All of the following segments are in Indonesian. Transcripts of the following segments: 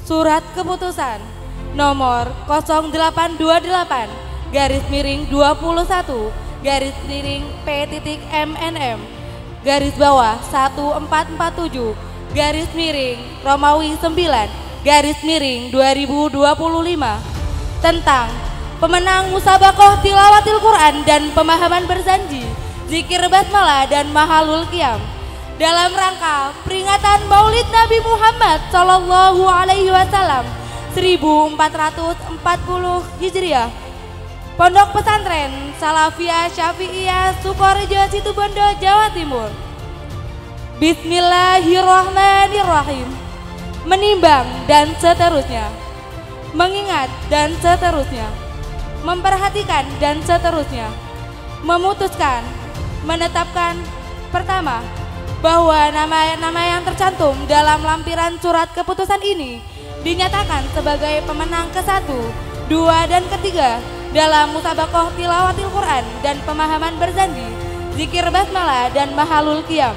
Surat keputusan nomor 0828 garis miring 21 garis miring P.MNM garis bawah 1447 garis miring Romawi 9 garis miring 2025 tentang pemenang musabaqah tilawatil Quran dan pemahaman berjanji, zikir basmalah dan mahalul qiyam dalam rangka peringatan Maulid Nabi Muhammad Sallallahu Alaihi Wasallam 1440 Hijriah. Pondok Pesantren Salafiyah Syafi'iyah Sukorejo Situbondo Jawa Timur. Bismillahirrahmanirrahim. Menimbang dan seterusnya, mengingat dan seterusnya, memperhatikan dan seterusnya, memutuskan, menetapkan. Pertama, bahwa nama-nama yang tercantum dalam lampiran surat keputusan ini dinyatakan sebagai pemenang ke-1, 2, dan ke-3 dalam musabaqah tilawatil Quran dan pemahaman berjanji, zikir basmalah dan mahalul qiyam.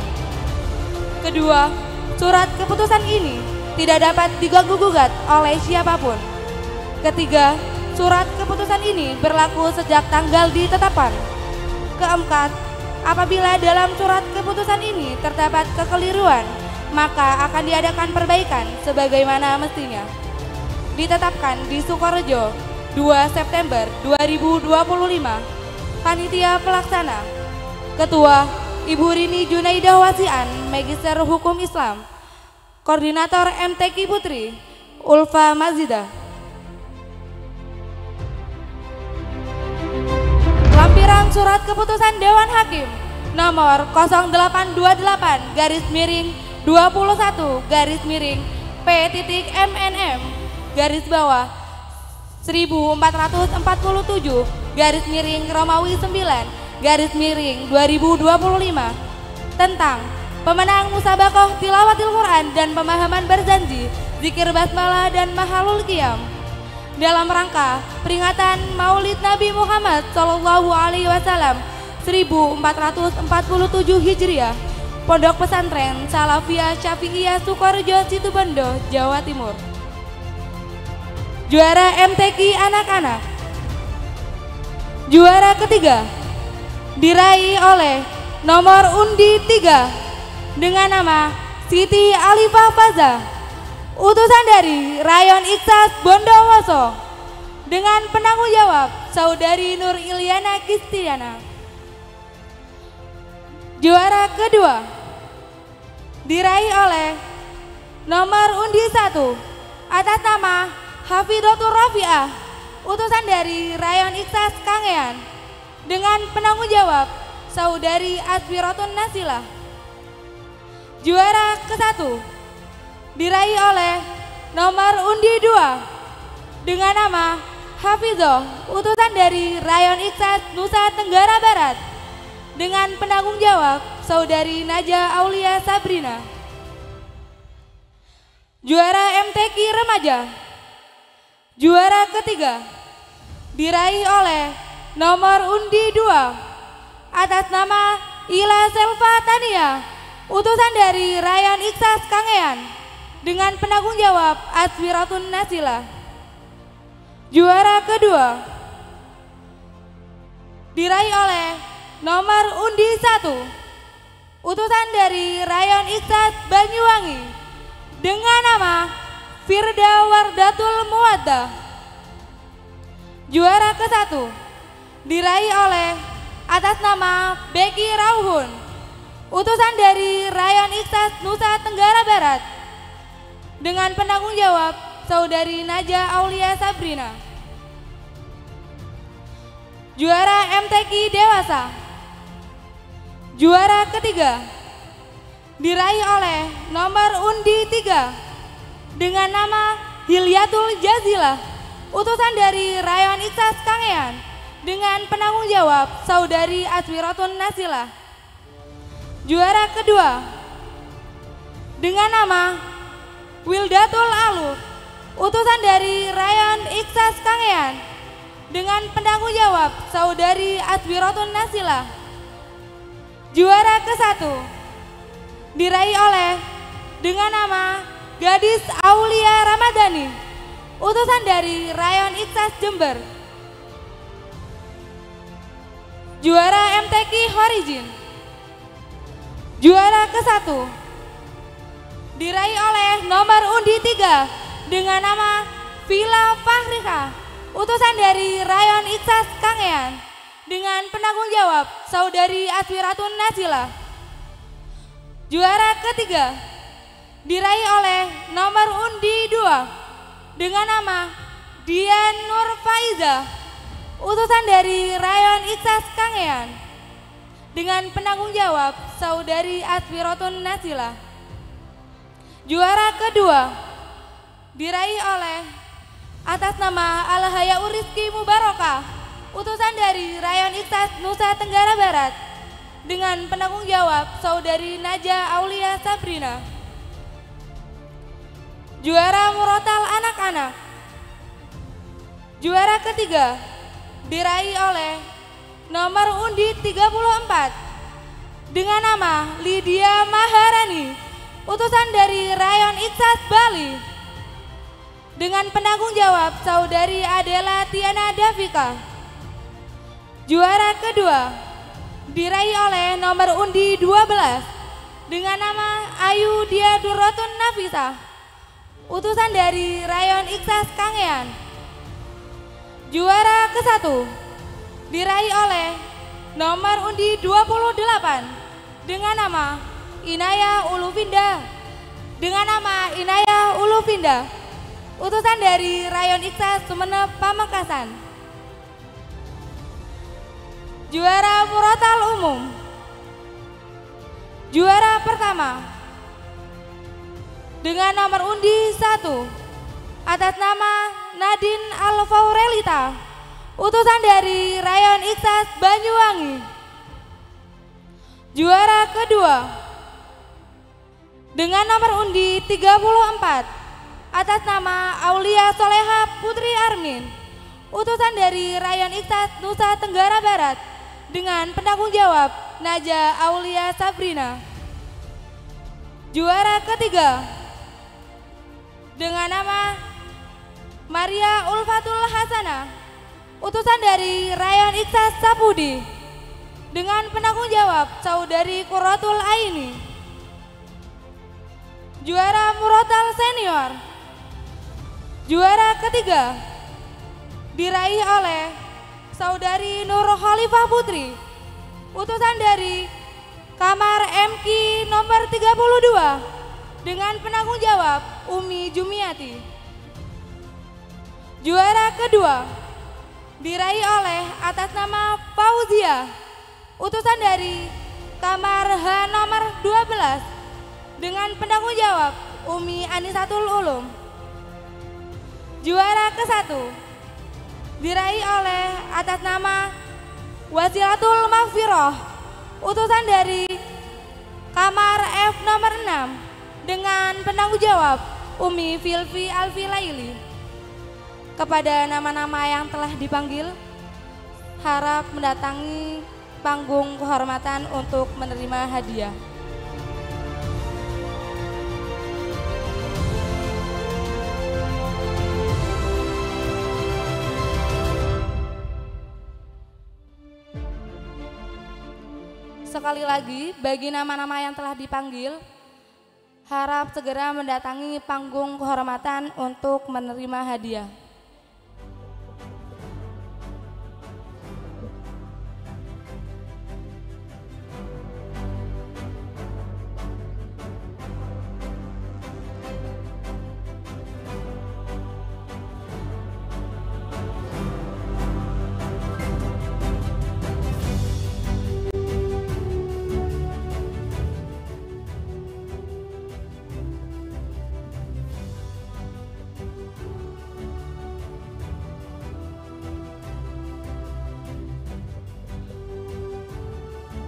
Kedua, surat keputusan ini tidak dapat diganggu-gugat oleh siapapun. Ketiga, surat keputusan ini berlaku sejak tanggal ditetapkan. Keempat, apabila dalam surat keputusan ini terdapat kekeliruan, maka akan diadakan perbaikan sebagaimana mestinya. Ditetapkan di Sukorejo 2 September 2025. Panitia Pelaksana Ketua Ibu Rini Junaidah Wasian, Magister Hukum Islam. Koordinator MTQ Putri Ulfa Mazidah. Lampiran surat keputusan Dewan Hakim nomor 0828 garis miring 21 garis miring P.MNM garis bawah 1447 garis miring Romawi 9 garis miring 2025 tentang pemenang musabaqah tilawatil Quran dan pemahaman berjanji, zikir basmalah dan mahalul qiyam dalam rangka peringatan Maulid Nabi Muhammad Sallallahu Alaihi Wasallam 1447 Hijriah. Pondok Pesantren Salafiyah Syafi'iyah Sukorejo Situbondo Jawa Timur. Juara MTQ anak-anak. Juara ketiga diraih oleh nomor undi 3 dengan nama Siti Alifah Faza, utusan dari Rayon Iksas Bondowoso, dengan penanggung jawab Saudari Nur Ilyana Kistiana. Juara kedua diraih oleh nomor undi 1 atas nama Hafidatur Rafi'ah, utusan dari Rayon Iksas Kangean, dengan penanggung jawab Saudari Aswiratun Nasilah. Juara ke-1 diraih oleh nomor undi 2 dengan nama Hafizoh, utusan dari Rayon Iksas Nusa Tenggara Barat, dengan penanggung jawab Saudari Naja Aulia Sabrina. Juara MTQ Remaja. Juara ketiga diraih oleh nomor undi 2 atas nama Ila Selva Tania, utusan dari Rayon Iksas Kangean, dengan penanggung jawab Aswiratun Nasilah. Juara kedua diraih oleh nomor undi 1 utusan dari Rayon Iksas Banyuwangi, dengan nama Firda Wardatul Muwaddah. Juara ke-1 diraih oleh atas nama Beki Rauhun, utusan dari Rayon Iksas Nusa Tenggara Barat, dengan penanggung jawab Saudari Naja Aulia Sabrina. Juara MTQ Dewasa. Juara ketiga diraih oleh nomor undi 3 dengan nama Hilyatul Jazilah, utusan dari Rayon Iksas Kangean, dengan penanggung jawab Saudari Aswiratun Nasilah. Juara kedua dengan nama Wildatul Aluf, utusan dari Rayon Iksas Kangean, dengan penanggung jawab Saudari Aswiratun Nasilah. Juara ke-1 diraih oleh dengan nama Gadis Aulia Ramadhani, Maharani, utusan dari Rayon Iksas Jember. Juara MTQ Horizon. Juara ke-1 diraih oleh nomor undi 3 dengan nama Villa Fahrika, utusan dari Rayon Iksas Kangean, dengan penanggung jawab Saudari Aswiratun Nasila. Juara ke-3 diraih oleh nomor undi 2 dengan nama Dian Nur Faiza, utusan dari Rayon Iksas Kangean, dengan penanggung jawab Saudari Aswiratun Nasila. Juara kedua diraih oleh atas nama Alhaya Rizki Mubarokah, utusan dari Rayon Iksas Nusa Tenggara Barat, dengan penanggung jawab Saudari Naja Aulia Sabrina. Juara Murotal Anak-anak. Juara ketiga diraih oleh nomor undi 34 dengan nama Lydia Maharani, utusan dari Rayon Iksas Bali, dengan penanggung jawab Saudari Adela Tiana Davika. Juara kedua diraih oleh nomor undi 12 dengan nama Ayu Dia Durotun Nafisa, utusan dari Rayon Iksas Kangean. Juara ke-1 diraih oleh nomor undi 28 dengan nama Inaya Ulufinda, utusan dari Rayon Iksas Sumeneb Pamekasan. Juara Murotal Umum. Juara pertama dengan nomor undi 1 atas nama Nadine Alfaurelita, utusan dari Rayon Iksas Banyuwangi. Juara kedua dengan nomor undi 34 atas nama Aulia Soleha Putri Armin, utusan dari Rayon Iksas Nusa Tenggara Barat, dengan penanggung jawab Naja Aulia Sabrina. Juara ketiga dengan nama Maria Ulfatul Hasanah, utusan dari Rayon Iksas Sapudi, dengan penanggung jawab Saudari Qurratul Aini. Juara Murotal Senior. Juara ketiga diraih oleh Saudari Nur Khalifah Putri, utusan dari Kamar MQ nomor 32, dengan penanggung jawab Umi Jumiati. Juara kedua diraih oleh atas nama Fauzia, utusan dari Kamar H nomor 12, dengan penanggung jawab Umi Anisatul Ulum. Juara ke-1 diraih oleh atas nama Wasilatul Maghfirah, utusan dari Kamar F nomor 6, dengan penanggung jawab Umi Filvi Alfi Laili. Kepada nama-nama yang telah dipanggil, harap mendatangi panggung kehormatan untuk menerima hadiah. Sekali lagi, bagi nama-nama yang telah dipanggil, harap segera mendatangi panggung kehormatan untuk menerima hadiah.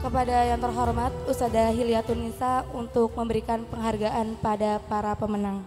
Kepada yang terhormat Ustadzah Hilyatun Nisa untuk memberikan penghargaan pada para pemenang.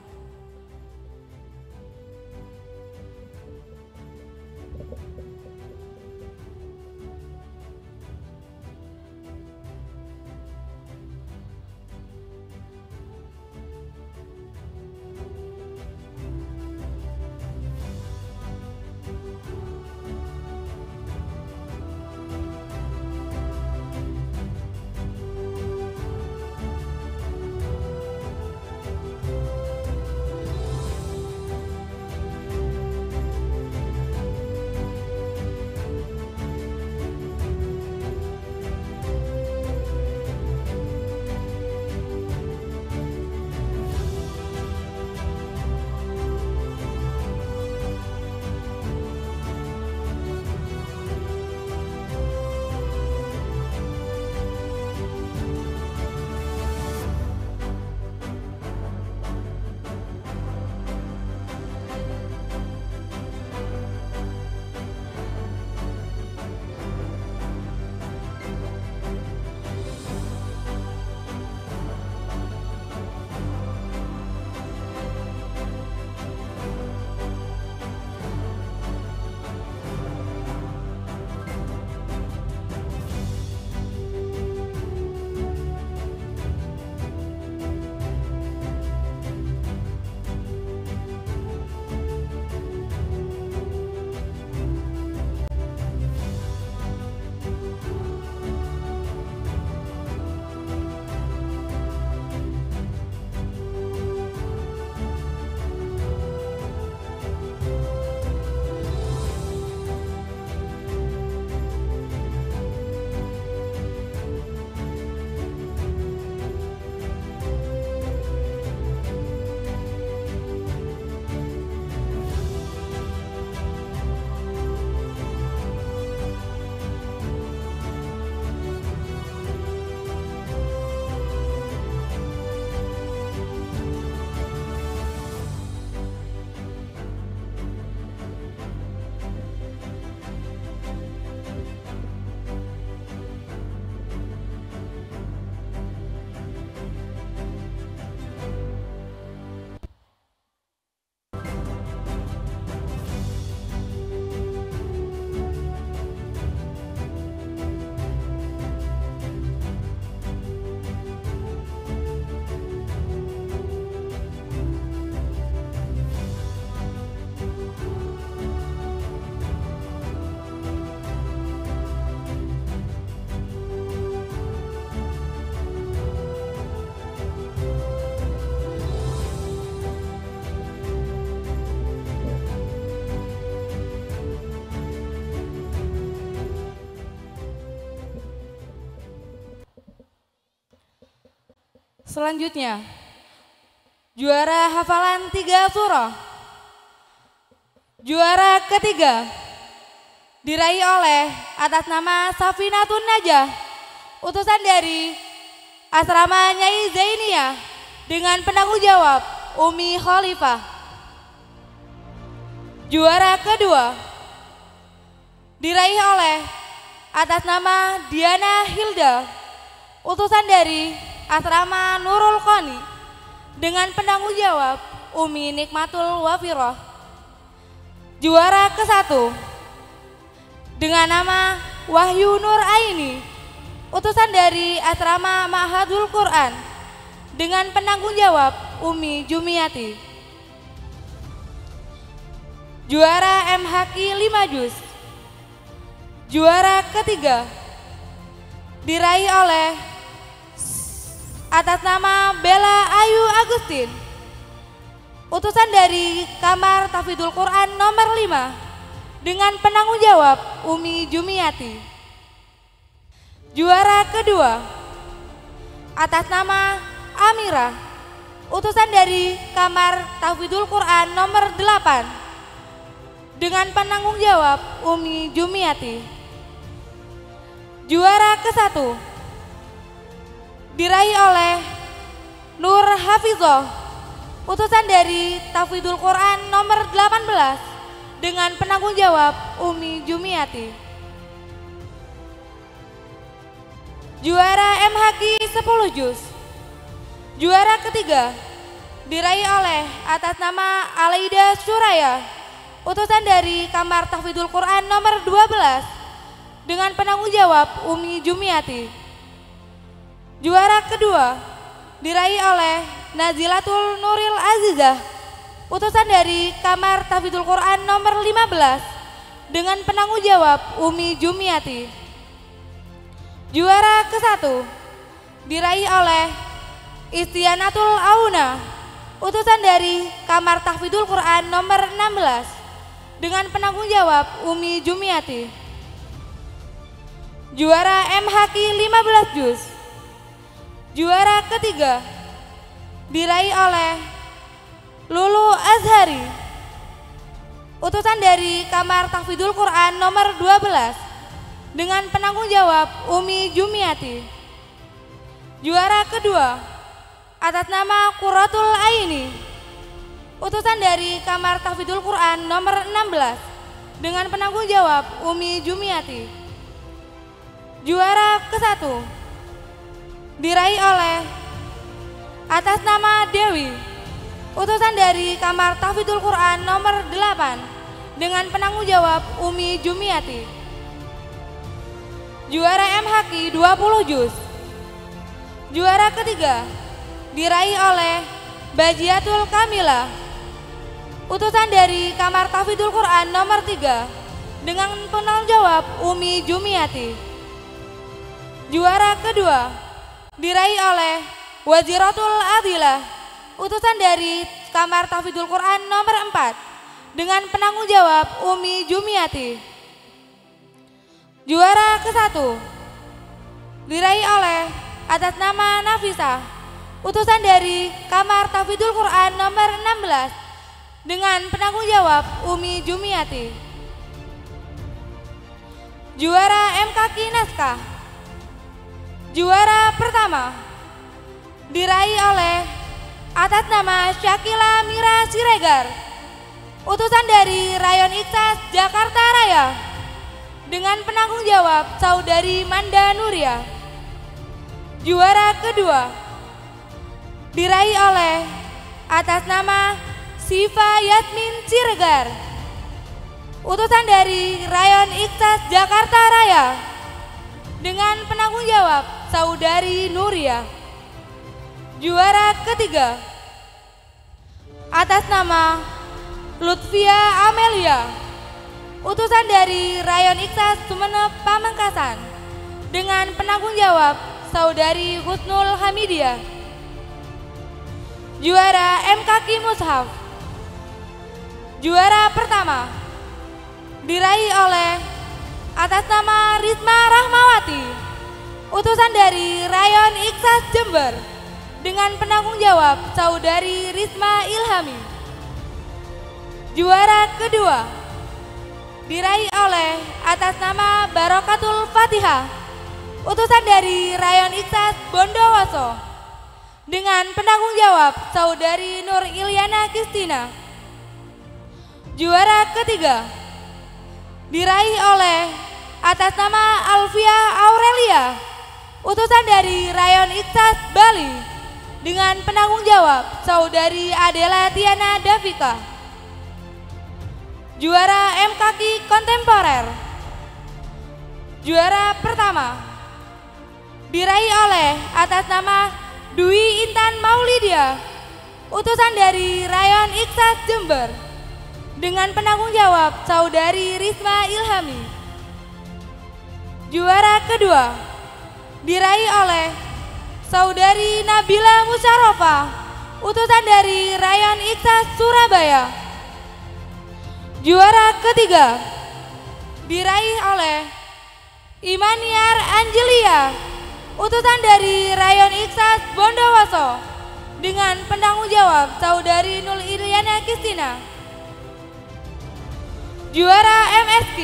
Selanjutnya, juara hafalan 3 surah. Juara ketiga diraih oleh atas nama Safinatun Najah, utusan dari Asrama Nyai Zainiyah dengan penanggung jawab Umi Khalifah. Juara kedua diraih oleh atas nama Diana Hilda, utusan dari Asrama Nurul Qani dengan penanggung jawab Umi Nikmatul Wafirah. Juara ke-1 dengan nama Wahyu Nur Aini, utusan dari Asrama Ma'hadul Quran dengan penanggung jawab Umi Jumiati. Juara MHQ 5 juz. Juara ketiga diraih oleh atas nama Bella Ayu Agustin, utusan dari Kamar Tahfidzul Quran nomor 5 dengan penanggung jawab Umi Jumiati. Juara kedua atas nama Amira, utusan dari Kamar Tahfidzul Quran nomor 8 dengan penanggung jawab Umi Jumiati. Juara ke-1 diraih oleh Nur Hafizah, utusan dari Tahfidzul Quran nomor 18 dengan penanggung jawab Umi Jumiati. Juara MHQ 10 juz. Juara ketiga diraih oleh atas nama Alaida Suraya, utusan dari Kamar Tahfidzul Quran nomor 12 dengan penanggung jawab Umi Jumiati. Juara kedua diraih oleh Nazilatul Nuril Azizah, utusan dari Kamar Tahfidzul Quran nomor 15 dengan penanggung jawab Umi Jumiati. Juara ke-1 diraih oleh Istianatul Auna, utusan dari Kamar Tahfidzul Quran nomor 16 dengan penanggung jawab Umi Jumiati. Juara MHQ 15 juz. Juara ketiga diraih oleh Lulu Azhari, utusan dari Kamar Tahfidzul Quran nomor 12 dengan penanggung jawab Umi Jumiati. Juara kedua atas nama Qurratul Aini, utusan dari Kamar Tahfidzul Quran nomor 16 dengan penanggung jawab Umi Jumiati. Juara ke-1 diraih oleh atas nama Dewi, utusan dari Kamar Tahfidzul Quran nomor 8 dengan penanggung jawab Umi Jumiati. Juara MHQ 20 juz. Juara ketiga diraih oleh Bajiatul Kamila, utusan dari Kamar Tahfidzul Quran nomor 3 dengan penanggung jawab Umi Jumiati. Juara kedua diraih oleh Waziratul Adilah, utusan dari Kamar Tahfidzul Quran nomor 4 dengan penanggung jawab Umi Jumiati. Juara ke-1 diraih oleh atas nama Nafisa, utusan dari Kamar Tahfidzul Quran nomor 16 dengan penanggung jawab Umi Jumiati. Juara MKQ Naskah. Juara pertama diraih oleh atas nama Syakila Mira Siregar, utusan dari Rayon Ikhlas Jakarta Raya dengan penanggung jawab Saudari Manda Nuria. Juara kedua diraih oleh atas nama Siva Yasmin Siregar, utusan dari Rayon Ikhlas Jakarta Raya dengan penanggung jawab Saudari Nuria. Juara ketiga atas nama Lutfia Amelia, utusan dari Rayon Ikhlas Sumeneb Pamengkasan dengan penanggung jawab Saudari Husnul Hamidiah. Juara MKQ Mushaf. Juara pertama diraih oleh atas nama Risma Rahmawati, utusan dari Rayon Ikhlas Jember dengan penanggung jawab Saudari Risma Ilhami. Juara kedua diraih oleh atas nama Barokatul Fatihah, utusan dari Rayon Iksas Bondowoso, dengan penanggung jawab Saudari Nur Ilyana Kristina. Juara ketiga diraih oleh atas nama Alfia Aurelia, utusan dari Rayon Iksas Bali, dengan penanggung jawab Saudari Adela Tiana Davika. Juara MKQ Kontemporer. Juara pertama diraih oleh atas nama Dwi Intan Maulidia, utusan dari Rayon Iksas Jember, dengan penanggung jawab Saudari Risma Ilhami. Juara kedua diraih oleh Saudari Nabila Musyarofa, utusan dari Rayon Iksas Surabaya. Juara ketiga diraih oleh Imaniar Angelia, utusan dari Rayon Iksas Bondowoso, dengan penanggung jawab Saudari Nur Ilyana Kristina. Juara MSQ.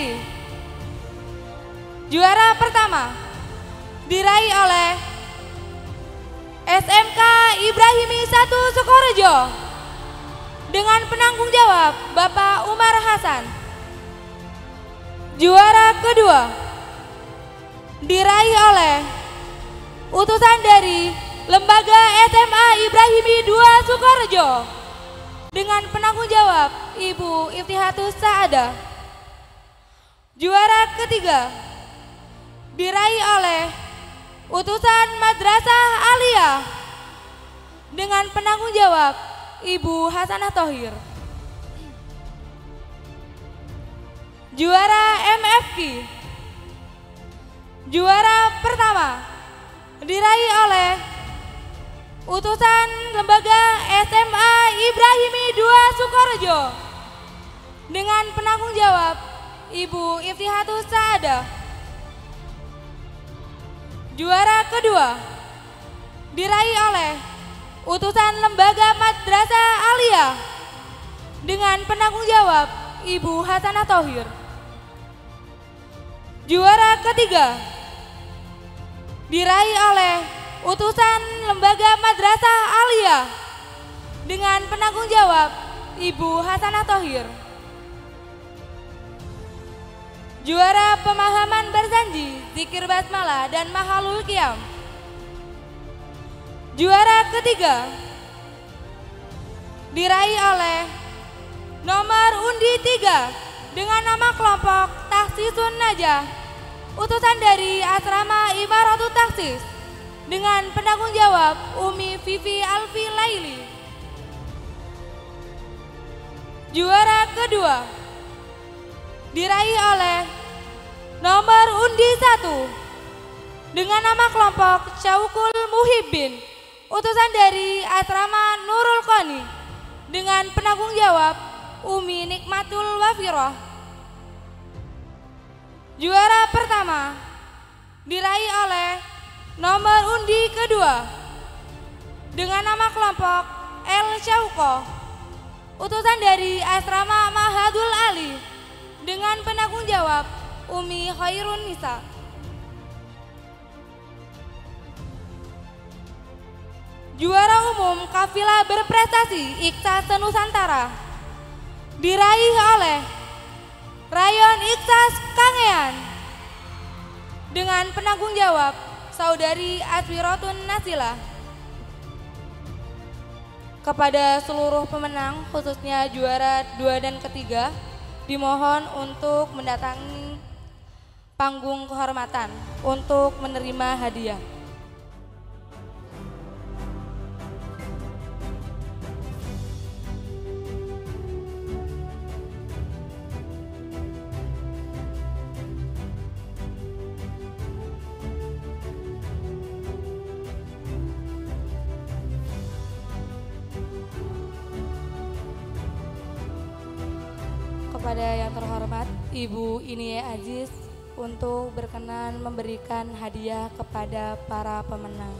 Juara pertama diraih oleh SMK Ibrahimi 1 Sukorejo, dengan penanggung jawab Bapak Umar Hasan. Juara kedua diraih oleh utusan dari Lembaga SMA Ibrahimi 2 Sukorejo, dengan penanggung jawab Ibu Iftihatus Saadah. Juara ketiga diraih oleh utusan Madrasah Aliyah, dengan penanggung jawab Ibu Hasanah Thohir. Juara MFQ. Juara pertama diraih oleh utusan Lembaga SMA Ibrahimi 2 Sukorejo, dengan penanggung jawab Ibu Iftihatus Saadah. Juara kedua diraih oleh utusan Lembaga Madrasah Aliyah, dengan penanggung jawab Ibu Hasanah Thohir. Juara ketiga diraih oleh utusan Lembaga Madrasah Aliyah, dengan penanggung jawab Ibu Hasanah Thohir. Juara pemahaman berzanji, zikir basmalah dan mahalul qiyam. Juara ketiga diraih oleh nomor undi 3 dengan nama kelompok Taksisun Najah, utusan dari Asrama Imaratul Taksis, dengan penanggung jawab Umi Vivi Alfi Laili. Juara kedua diraih oleh nomor undi 1 dengan nama kelompok Syaukul Muhibbin, utusan dari Asrama Nurul Qani, dengan penanggung jawab Umi Nikmatul Wafiroh. Juara pertama diraih oleh nomor undi kedua dengan nama kelompok El Syauko, utusan dari Asrama Mahadul Ali, dengan penanggung jawab Umi Khairun Nisa. Juara umum kafilah berprestasi Iksas Nusantara diraih oleh Rayon Iksas Kangean, dengan penanggung jawab Saudari Aswirotun Nasila. Kepada seluruh pemenang, khususnya juara 2 dan ketiga, dimohon untuk mendatangi panggung kehormatan untuk menerima hadiah. Kepada yang terhormat Ibu Inie Aziz untuk berkenan memberikan hadiah kepada para pemenang.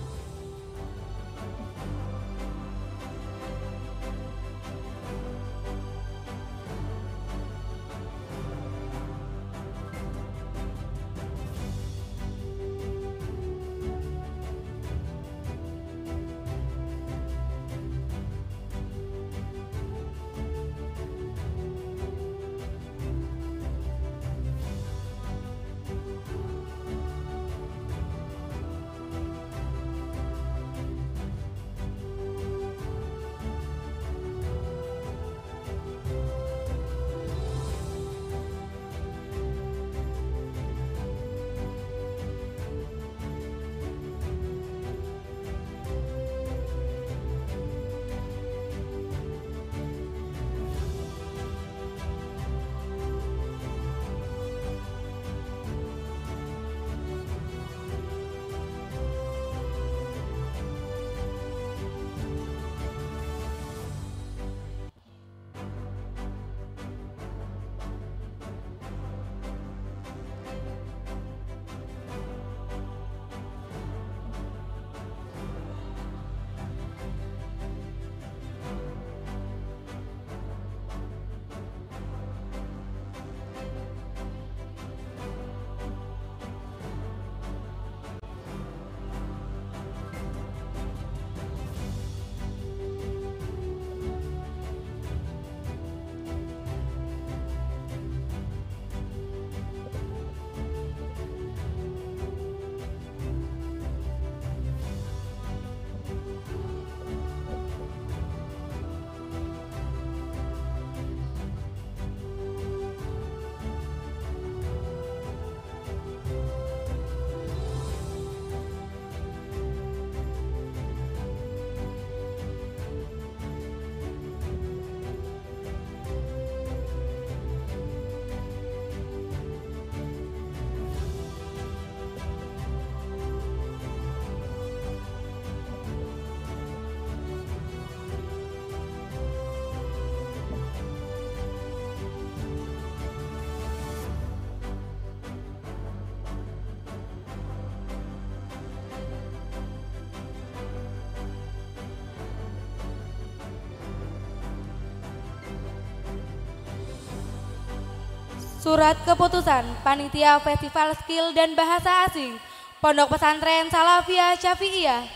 Surat keputusan Panitia Festival Skill dan Bahasa Asing Pondok Pesantren Salafiyah Syafi'iyah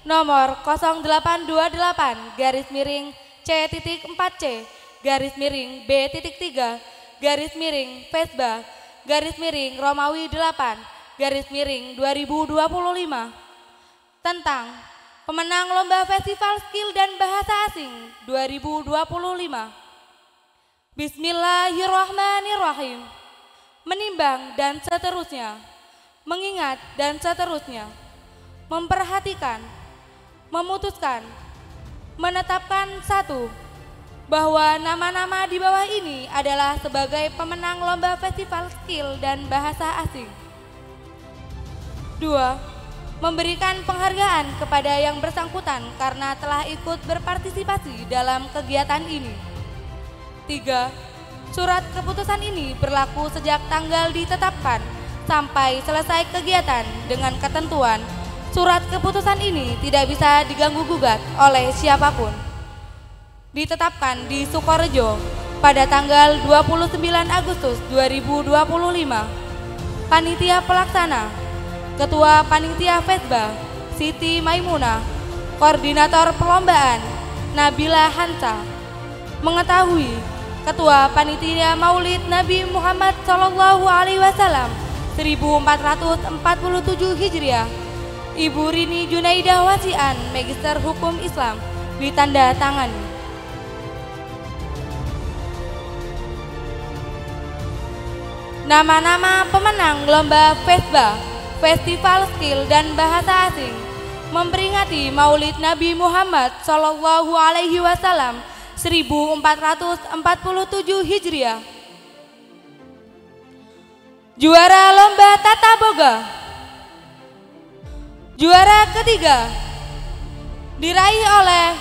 nomor 0828-C-4C B.3 Romawi 8 tentang pemenang Lomba Festival Skill dan Bahasa Asing 2025. Bismillahirrahmanirrahim. Menimbang dan seterusnya, mengingat dan seterusnya, memperhatikan, memutuskan, menetapkan satu, bahwa nama-nama di bawah ini adalah sebagai pemenang Lomba Festival Skill dan Bahasa Asing. 2. Memberikan penghargaan kepada yang bersangkutan karena telah ikut berpartisipasi dalam kegiatan ini. 3. Surat keputusan ini berlaku sejak tanggal ditetapkan sampai selesai kegiatan dengan ketentuan surat keputusan ini tidak bisa diganggu-gugat oleh siapapun. Ditetapkan di Sukorejo pada tanggal 29 Agustus 2025. Panitia Pelaksana Ketua Panitia Fesba Siti Maimunah, Koordinator Perlombaan Nabila Hansa. Mengetahui Ketua Panitia Maulid Nabi Muhammad SAW 1447 Hijriah, Ibu Rini Junaidah Wasian, Magister Hukum Islam, ditanda tangani. Nama-nama pemenang Lomba Fesba Festival Skill dan Bahasa Asing memperingati Maulid Nabi Muhammad SAW 1447 Hijriah. Juara Lomba Tata Boga. Juara ketiga diraih oleh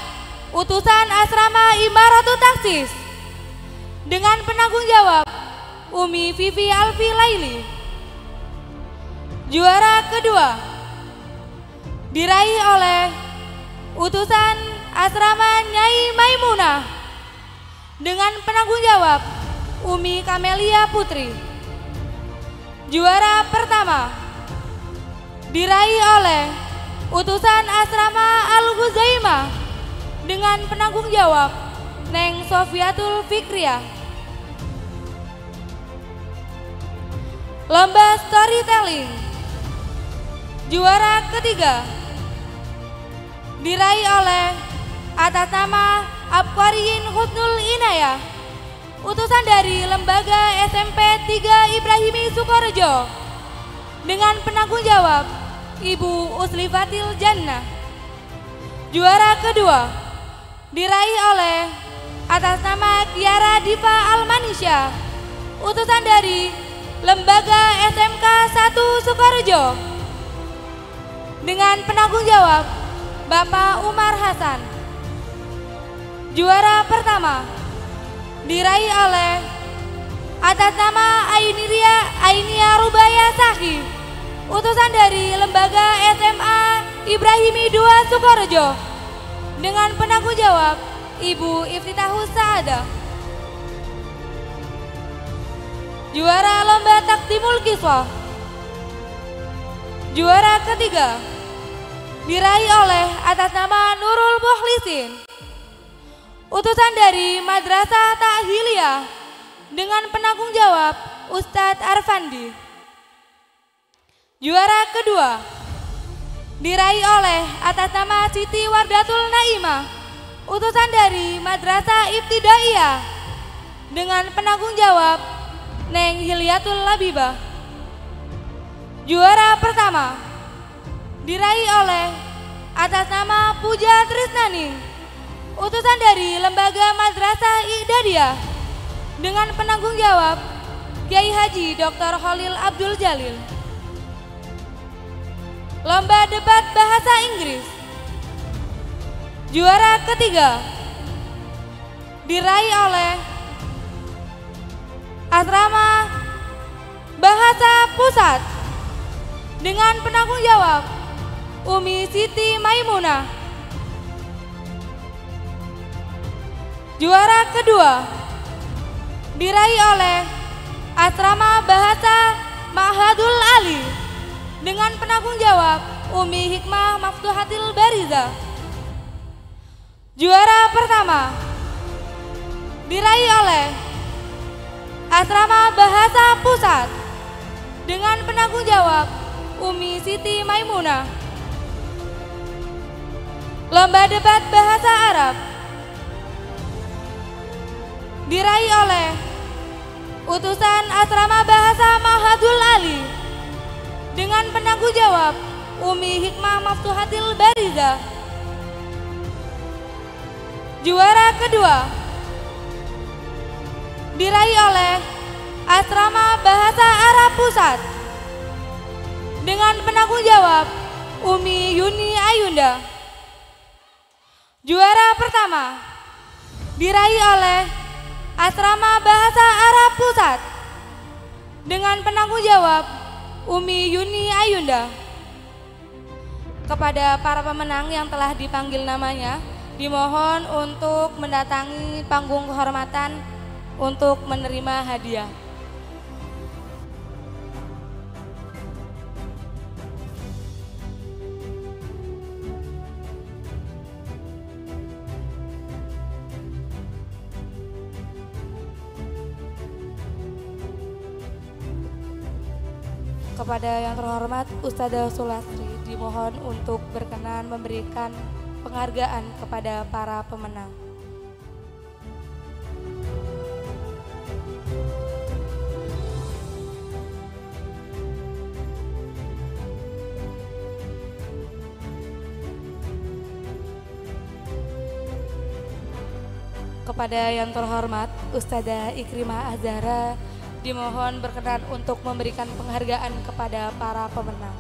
utusan Asrama Imaratul Taksis dengan penanggung jawab Umi Vivi Alfi Laili. Juara kedua diraih oleh utusan Asrama Nyai Maimunah dengan penanggung jawab Umi Kamelia Putri. Juara pertama diraih oleh utusan Asrama Al-Ghuzaimah dengan penanggung jawab Neng Sofiatul Fikriah. Lomba Storytelling. Juara ketiga diraih oleh atas nama Abqariyin Husnul Inayah, utusan dari Lembaga SMP 3 Ibrahimi Sukorejo dengan penanggung jawab Ibu Uslifatil Jannah. Juara kedua diraih oleh atas nama Kiara Diva Almanisya, utusan dari Lembaga SMK 1 Sukorejo dengan penanggung jawab Bapak Umar Hasan. Juara pertama diraih oleh atas nama Ainia Rubaya Saki, utusan dari Lembaga SMA Ibrahimi 2 Sukorejo dengan penanggung jawab Ibu Iftitahus Sa'adah. Juara Lomba Takdimul Kiswah. Juara ketiga diraih oleh atas nama Nurul Mukhlisin, utusan dari Madrasah Ta'hiliyah dengan penanggung jawab Ustadz Arfandi. Juara kedua diraih oleh atas nama Siti Wardatul Naimah, utusan dari Madrasah Ibtidaiyah dengan penanggung jawab Neng Hilyatul Labibah. Juara pertama diraih oleh atas nama Puja Trisnaning, utusan dari Lembaga Madrasah I'dadiyah dengan penanggung jawab Kiai Haji Dr. Khalil Abdul Jalil. Lomba Debat Bahasa Inggris. Juara ketiga diraih oleh Asrama Bahasa Pusat dengan penanggung jawab Umi Siti Maimunah. Juara kedua diraih oleh Asrama Bahasa Ma'hadul Ali dengan penanggung jawab Umi Hikmah Maftuhatil Bariza. Juara pertama diraih oleh Asrama Bahasa Pusat dengan penanggung jawab Umi Siti Maimunah. Lomba debat bahasa Arab diraih oleh utusan Asrama Bahasa Ma'hadul Ali dengan penanggung jawab Umi Hikmah Maftuhatil Bariza. Juara kedua diraih oleh Asrama Bahasa Arab Pusat dengan penanggung jawab Umi Yuni Ayunda. Juara pertama diraih oleh Asrama Bahasa Arab Pusat dengan penanggung jawab Umi Yuni Ayunda. Kepada para pemenang yang telah dipanggil namanya, dimohon untuk mendatangi panggung kehormatan untuk menerima hadiah. Kepada yang terhormat Ustadzah Sulastri dimohon untuk berkenan memberikan penghargaan kepada para pemenang. Kepada yang terhormat Ustadzah Ikrimah Azhara dimohon berkenan untuk memberikan penghargaan kepada para pemenang.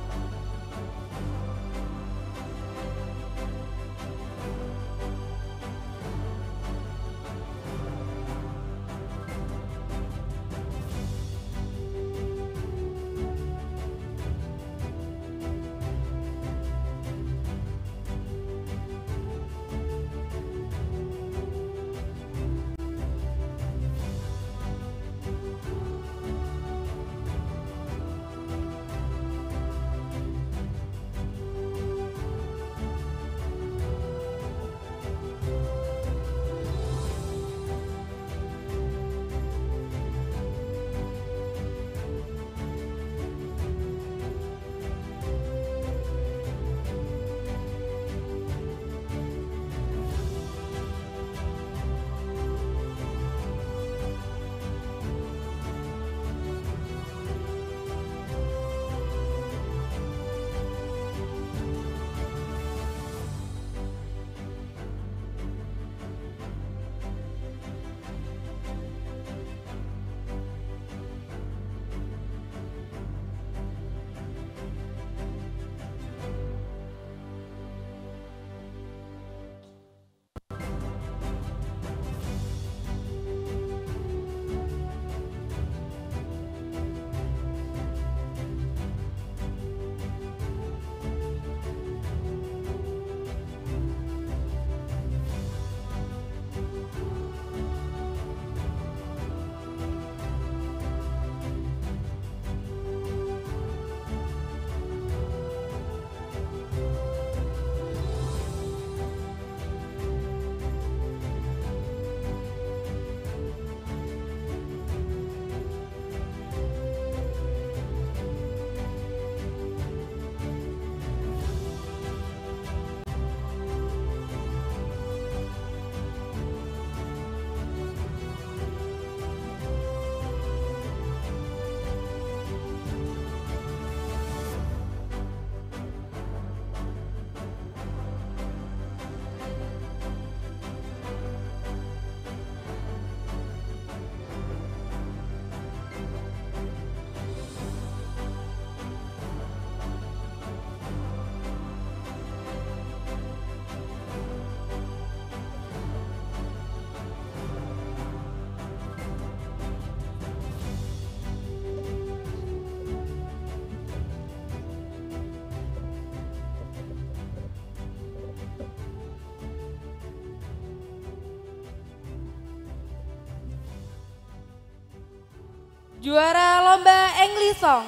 Juara lomba English Song.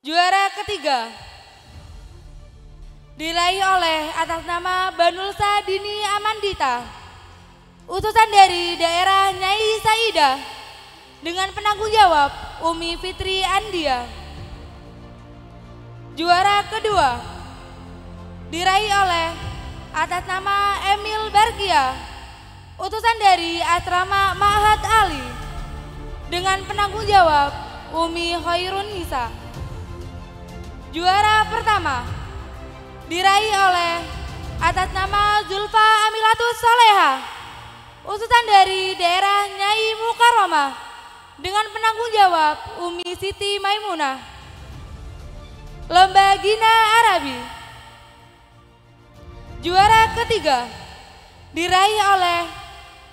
Juara ketiga diraih oleh atas nama Banulsa Dini Amandita, utusan dari daerah Nyai Saida, dengan penanggung jawab Umi Fitri Andia. Juara kedua diraih oleh atas nama Emil Barkia, utusan dari asrama Ma'had Ali, dengan penanggung jawab Umi Khairun Nisa. Juara pertama diraih oleh atas nama Zulfa Amilatus Soleha, utusan dari daerah Nyai Mukarramah, dengan penanggung jawab Umi Siti Maimunah. Lomba Gina Arabi. Juara ketiga diraih oleh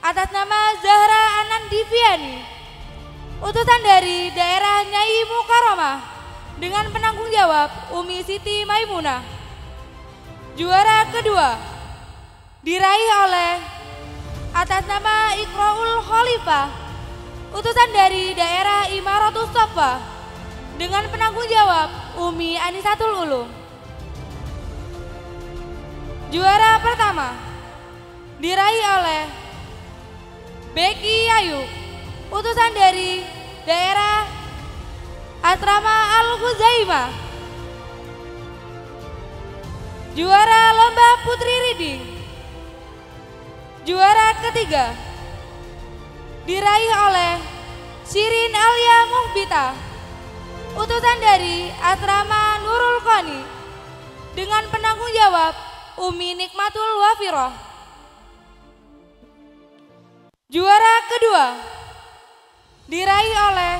atas nama Zahra Anandiviani, utusan dari daerah Nyai Mukarramah, dengan penanggung jawab Umi Siti Maimunah. Juara kedua diraih oleh atas nama Iqraul Khalifah, utusan dari daerah Imaratus Sofa, dengan penanggung jawab Umi Anisatul Ulum. Juara pertama diraih oleh Becky Ayu, utusan dari daerah Asrama Al-Ghuzaimah. Juara lomba Putri Reading. Juara ketiga diraih oleh Shirin Alia Muhbita, utusan dari Asrama Nurul Qani, dengan penanggung jawab Umi Nikmatul Wafiroh. Juara kedua diraih oleh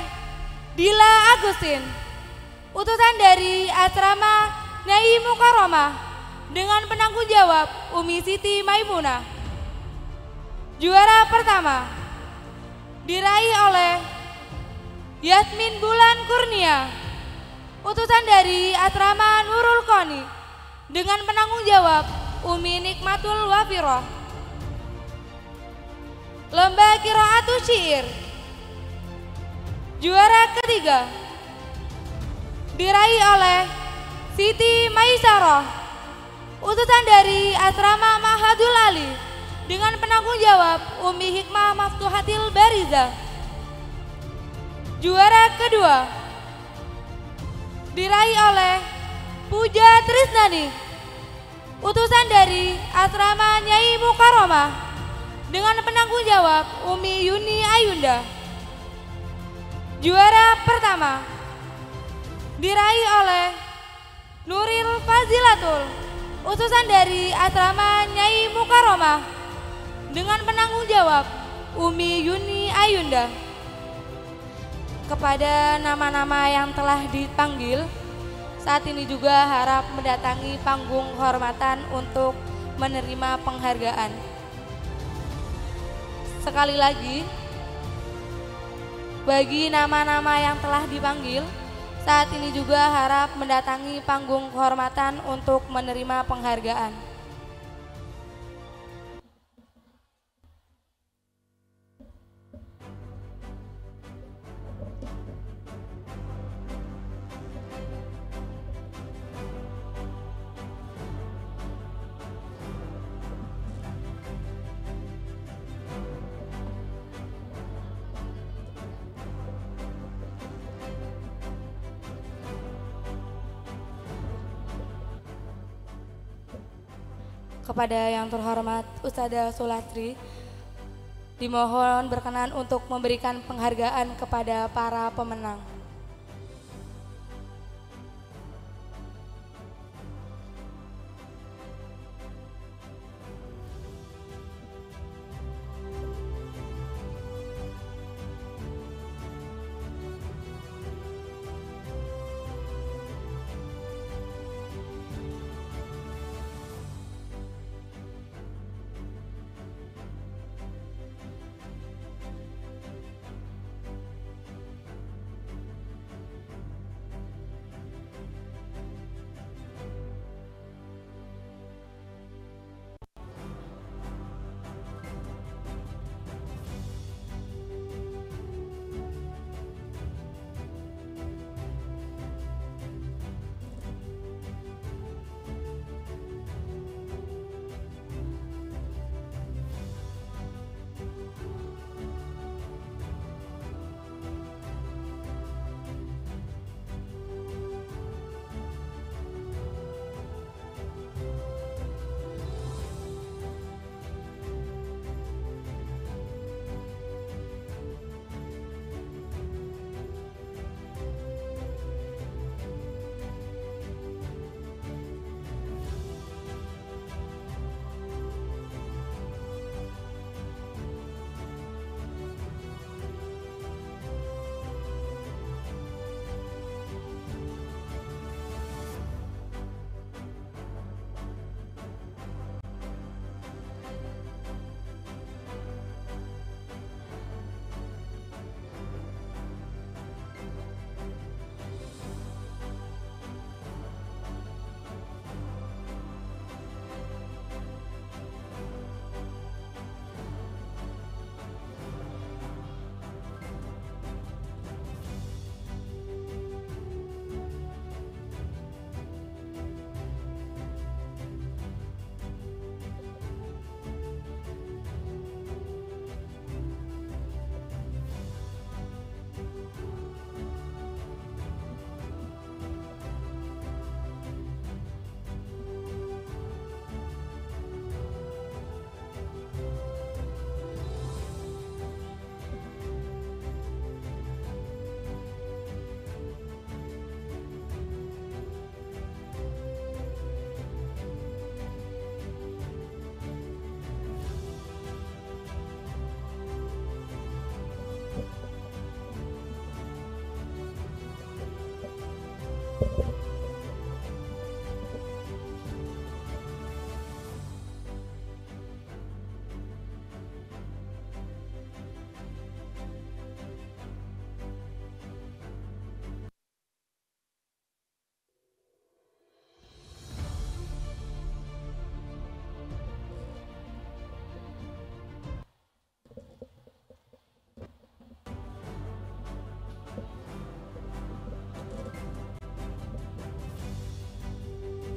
Dila Agustin, utusan dari Asrama Nyai Mukarramah, dengan penanggung jawab Umi Siti Maimunah. Juara pertama diraih oleh Yasmin Bulan Kurnia, utusan dari Asrama Nurul Qani, dengan penanggung jawab Umi Nikmatul Wafiroh. Lomba Qiraatus Syair. Juara ketiga diraih oleh Siti Maisarah, utusan dari Asrama Ma'hadul Ali, dengan penanggung jawab Umi Hikmah Maftuhatil Bariza. Juara kedua diraih oleh Puja Trisnani, utusan dari Asrama Nyai Mukarramah, dengan penanggung jawab Umi Yuni Ayunda. Juara pertama diraih oleh Nuril Fazilatul, utusan dari Asrama Nyai Mukarramah, dengan penanggung jawab Umi Yuni Ayunda. Kepada nama-nama yang telah dipanggil, saat ini juga harap mendatangi panggung kehormatan untuk menerima penghargaan. Sekali lagi, bagi nama-nama yang telah dipanggil, saat ini juga harap mendatangi panggung kehormatan untuk menerima penghargaan. Kepada yang terhormat Ustadzah Sulastri, dimohon berkenan untuk memberikan penghargaan kepada para pemenang.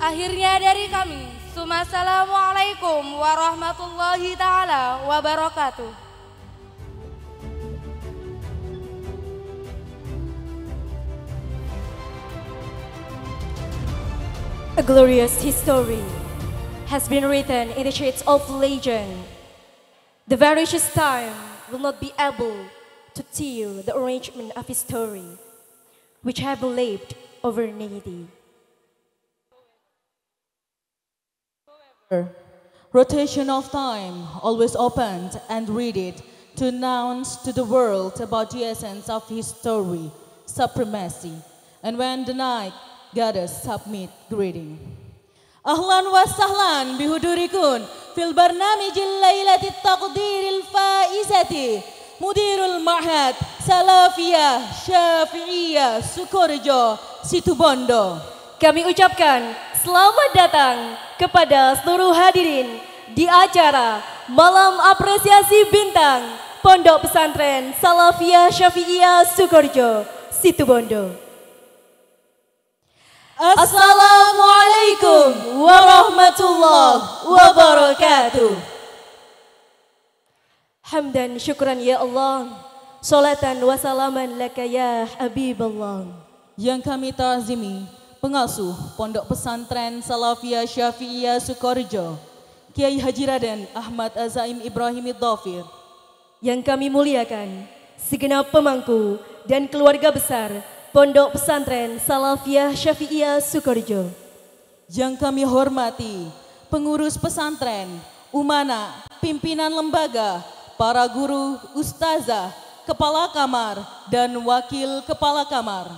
Akhirnya dari kami, Assalamualaikum warahmatullahi ta'ala wabarakatuh. A glorious history has been written in the shades of legend. The various time will not be able to tell the arrangement of his story, which have lived over 90. Rotation of time always opened and read it to announce to the world about the essence of his story, supremacy. And when the night goddess submit greeting. Ahlan wa sahlan bihudurikun fil barnamijil lailatit taqdiril faizati. Mudirul Ma'had Salafiyah Syafi'iyah Sukorejo Situbondo. Kami ucapkan selamat datang kepada seluruh hadirin di acara Malam Apresiasi Bintang Pondok Pesantren Salafiyah Syafi'iyah Sukorejo Situbondo. Assalamualaikum warahmatullahi wabarakatuh. Hamdan syukran ya Allah, salatan wa salaman laka ya Habiballah. Yang kami ta'zimi pengasuh Pondok Pesantren Salafiyah Syafi'iyah Sukorejo, Kiai Haji Raden Ahmad Azaim Ibrahim Dhafir. Yang kami muliakan segenap pemangku dan keluarga besar Pondok Pesantren Salafiyah Syafi'iyah Sukorejo. Yang kami hormati pengurus pesantren, umana, pimpinan lembaga, para guru, ustazah, kepala kamar, dan wakil kepala kamar.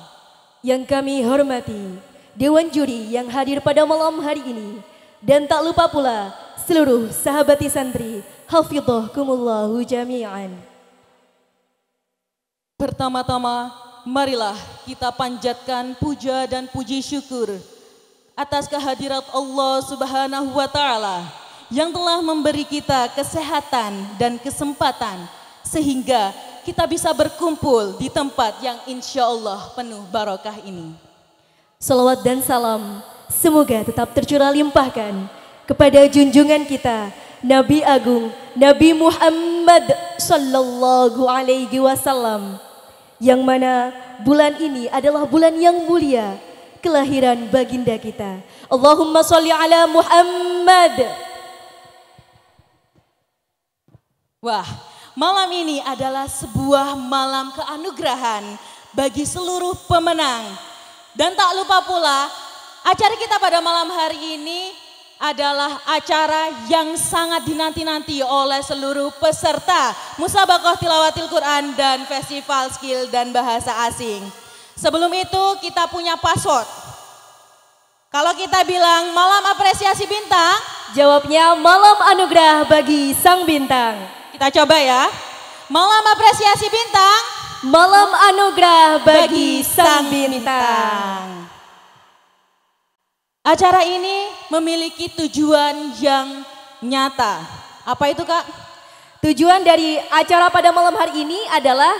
Yang kami hormati Dewan Juri yang hadir pada malam hari ini. Dan tak lupa pula seluruh sahabati santri, hafidhakumullahu jami'an. Pertama-tama, marilah kita panjatkan puja dan puji syukur atas kehadirat Allah Subhanahu wa Ta'ala yang telah memberi kita kesehatan dan kesempatan sehingga kita bisa berkumpul di tempat yang insya Allah penuh barokah ini. Salawat dan salam semoga tetap tercurah limpahkan kepada junjungan kita Nabi Agung Nabi Muhammad Sallallahu Alaihi Wasallam, yang mana bulan ini adalah bulan yang mulia, kelahiran baginda kita. Allahumma sholli ala Muhammad. Wah, malam ini adalah sebuah malam keanugerahan bagi seluruh pemenang. Dan tak lupa pula, acara kita pada malam hari ini adalah acara yang sangat dinanti-nanti oleh seluruh peserta Musabaqah Tilawatil Quran dan Festival Skill dan Bahasa Asing. Sebelum itu kita punya password. Kalau kita bilang malam apresiasi bintang, jawabnya malam anugerah bagi sang bintang. Kita coba ya. Malam apresiasi bintang, malam anugerah bagi sang bintang. Acara ini memiliki tujuan yang nyata. Apa itu, Kak? Tujuan dari acara pada malam hari ini adalah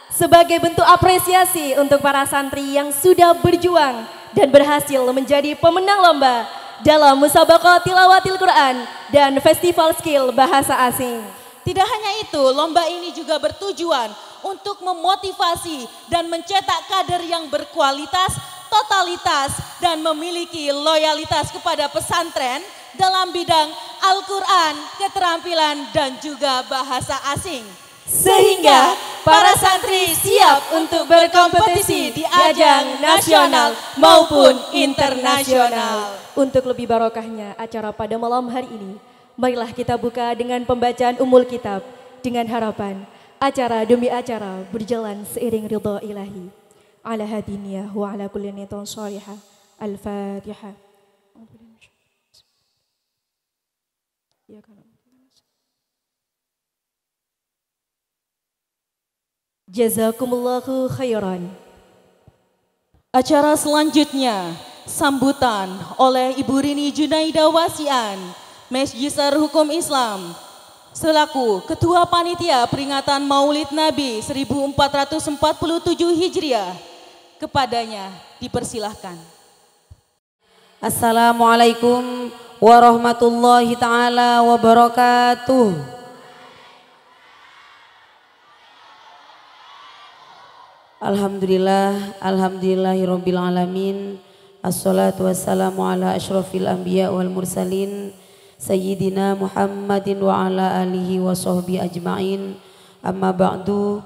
sebagai bentuk apresiasi untuk para santri yang sudah berjuang dan berhasil menjadi pemenang lomba dalam Musabaqah Tilawatil Quran dan Festival Skill Bahasa Asing. Tidak hanya itu, lomba ini juga bertujuan untuk memotivasi dan mencetak kader yang berkualitas, totalitas, dan memiliki loyalitas kepada pesantren dalam bidang Al-Quran, keterampilan, dan juga bahasa asing. Sehingga para santri siap untuk berkompetisi di ajang nasional maupun internasional. Untuk lebih barokahnya acara pada malam hari ini, marilah kita buka dengan pembacaan Ummul Kitab dengan harapan acara demi acara berjalan seiring ridho ilahi. ala hadiniyah wa ala kulli niyatin shalihah. Al-Fatihah. Jazakumullahu khairan. Acara selanjutnya sambutan oleh Ibu Rini Junaida Wasian, Mesjisar Hukum Islam, selaku Ketua Panitia Peringatan Maulid Nabi 1447 Hijriah. Kepadanya dipersilahkan. Assalamualaikum warahmatullahi ta'ala wabarakatuh. Alhamdulillah, alhamdulillahirabbil alamin. Assalatu wassalamu ala asyrafil anbiya wal mursalin sayyidina Muhammadin wa ala alihi wa sahbihi ajmain. Amma ba'du,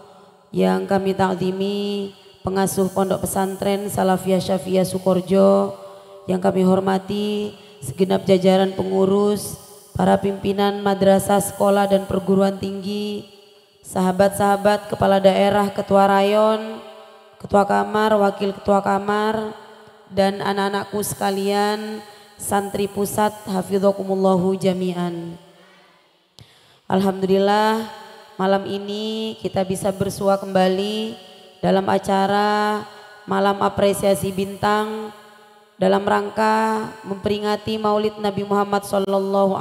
yang kami takzimi pengasuh Pondok Pesantren Salafiyah Syafiyah Sukorjo, yang kami hormati segenap jajaran pengurus, para pimpinan madrasah, sekolah dan perguruan tinggi, sahabat-sahabat kepala daerah, ketua rayon, ketua kamar, wakil ketua kamar, dan anak-anakku sekalian, santri pusat, hafidhakumullahu jami'an. Alhamdulillah, malam ini kita bisa bersua kembali dalam acara Malam Apresiasi Bintang dalam rangka memperingati Maulid Nabi Muhammad SAW.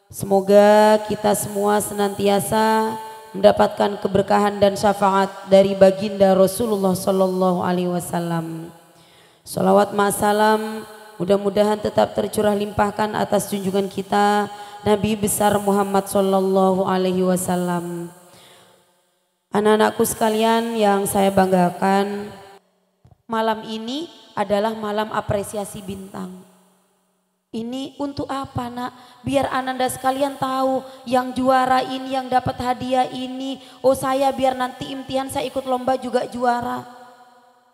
Semoga kita semua senantiasa mendapatkan keberkahan dan syafaat dari baginda Rasulullah SAW. Salawat ma'asalam mudah-mudahan tetap tercurah limpahkan atas junjungan kita Nabi besar Muhammad SAW. Anak-anakku sekalian yang saya banggakan, malam ini adalah malam apresiasi bintang. Ini untuk apa, nak? Biar ananda sekalian tahu yang juara ini, yang dapat hadiah ini. Oh, saya biar nanti imtihan saya ikut lomba juga juara.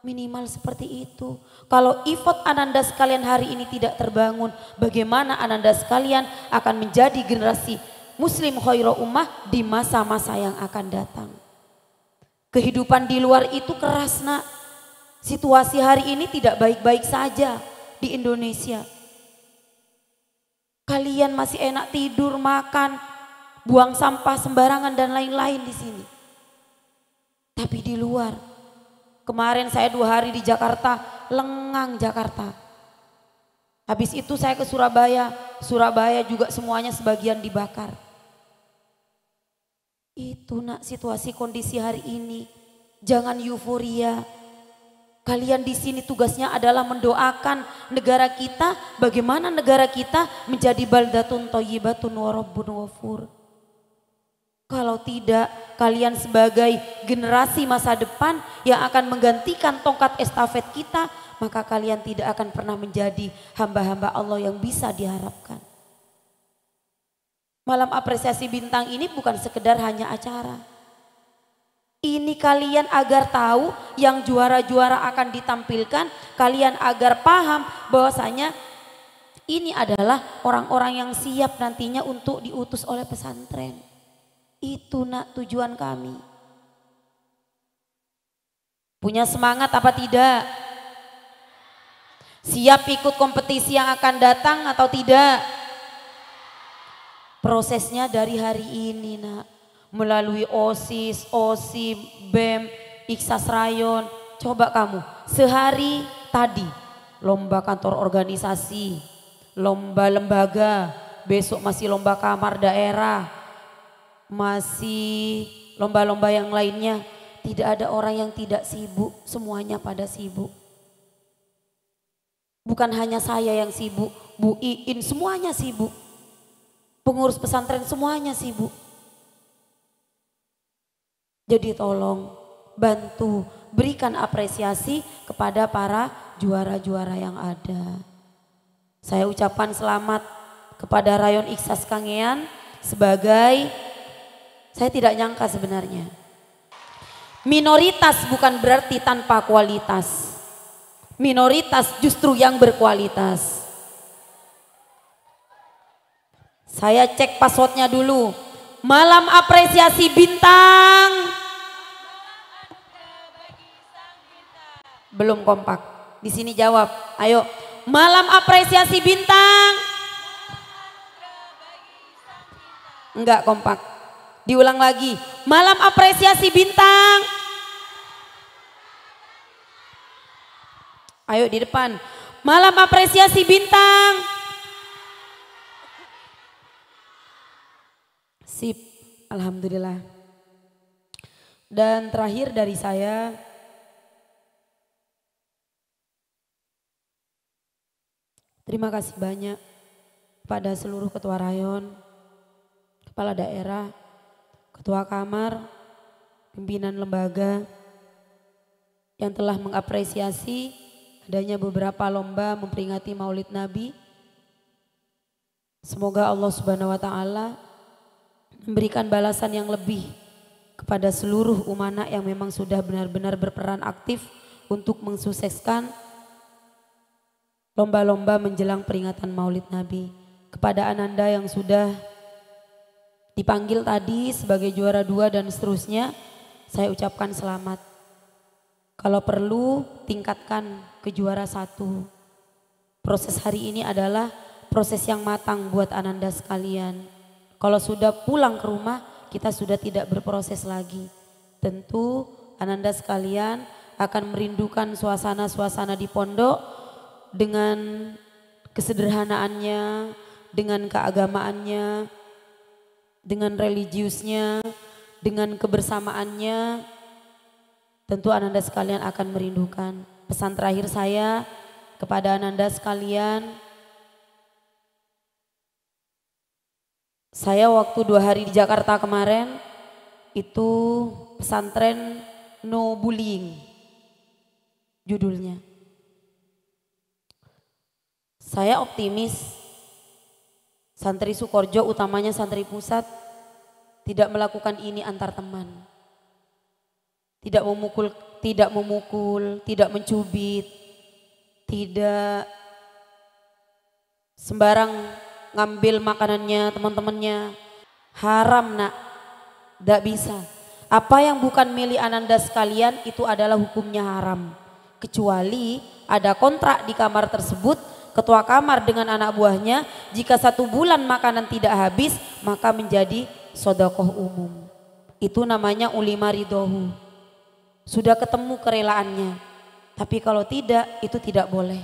Minimal seperti itu. Kalau effort ananda sekalian hari ini tidak terbangun, bagaimana ananda sekalian akan menjadi generasi muslim khairul ummah di masa-masa yang akan datang? Kehidupan di luar itu keras, nak. Situasi hari ini tidak baik-baik saja di Indonesia. Kalian masih enak tidur, makan, buang sampah sembarangan dan lain-lain di sini. Tapi di luar, kemarin saya 2 hari di Jakarta, lengang Jakarta. Habis itu saya ke Surabaya, Surabaya juga semuanya sebagian dibakar. Itu, nak, situasi kondisi hari ini. Jangan euforia. Kalian di sini tugasnya adalah mendoakan negara kita, bagaimana negara kita menjadi baldatun thayyibatun wa rabbun ghafur. Kalau tidak, kalian sebagai generasi masa depan yang akan menggantikan tongkat estafet kita, maka kalian tidak akan pernah menjadi hamba-hamba Allah yang bisa diharapkan. Malam apresiasi bintang ini bukan sekedar hanya acara. Ini kalian agar tahu yang juara-juara akan ditampilkan, kalian agar paham bahwasanya ini adalah orang-orang yang siap nantinya untuk diutus oleh pesantren. Itu, nak, tujuan kami. Punya semangat apa tidak? Siap ikut kompetisi yang akan datang atau tidak? Prosesnya dari hari ini, nak. Melalui OSIS, OSIM, BEM, Iksas Rayon. Coba kamu, sehari tadi lomba kantor organisasi, lomba lembaga, besok masih lomba kamar daerah, masih lomba-lomba yang lainnya. Tidak ada orang yang tidak sibuk, semuanya pada sibuk. Bukan hanya saya yang sibuk, Bu Iin semuanya sibuk. Pengurus pesantren semuanya sibuk. Jadi tolong bantu berikan apresiasi kepada para juara-juara yang ada. Saya ucapkan selamat kepada Rayon Iksas Kangean sebagai, saya tidak nyangka sebenarnya. Minoritas bukan berarti tanpa kualitas. Minoritas justru yang berkualitas. Saya cek passwordnya dulu. Malam apresiasi bintang. Belum kompak. Di sini jawab. Ayo. Malam apresiasi bintang. Enggak kompak. Diulang lagi. Malam apresiasi bintang. Ayo di depan. Malam apresiasi bintang. Sip. Alhamdulillah. Dan terakhir dari saya. Terima kasih banyak pada seluruh ketua rayon, kepala daerah, ketua kamar, pimpinan lembaga yang telah mengapresiasi adanya beberapa lomba memperingati Maulid Nabi. Semoga Allah Subhanahu wa taala memberikan balasan yang lebih kepada seluruh umanah yang memang sudah benar-benar berperan aktif untuk mensukseskan lomba-lomba menjelang peringatan Maulid Nabi. Kepada Ananda yang sudah dipanggil tadi sebagai juara 2 dan seterusnya, saya ucapkan selamat. Kalau perlu tingkatkan ke juara 1. Proses hari ini adalah proses yang matang buat Ananda sekalian. Kalau sudah pulang ke rumah, kita sudah tidak berproses lagi. Tentu Ananda sekalian akan merindukan suasana-suasana di pondok dengan kesederhanaannya, dengan keagamaannya, dengan religiusnya, dengan kebersamaannya. Tentu Ananda sekalian akan merindukan. Pesan terakhir saya kepada Ananda sekalian, saya waktu 2 hari di Jakarta kemarin itu pesantren no bullying judulnya. Saya optimis santri Sukoharjo, utamanya santri pusat, tidak melakukan ini antar teman. Tidak memukul, tidak mencubit, tidak sembarang ngambil makanannya teman-temannya. Haram nak, tidak bisa. Apa yang bukan milik Ananda sekalian itu adalah hukumnya haram. Kecuali ada kontrak di kamar tersebut, ketua kamar dengan anak buahnya, jika 1 bulan makanan tidak habis maka menjadi sodakoh umum. Itu namanya ulima ridhohu. Sudah ketemu kerelaannya. Tapi kalau tidak, itu tidak boleh.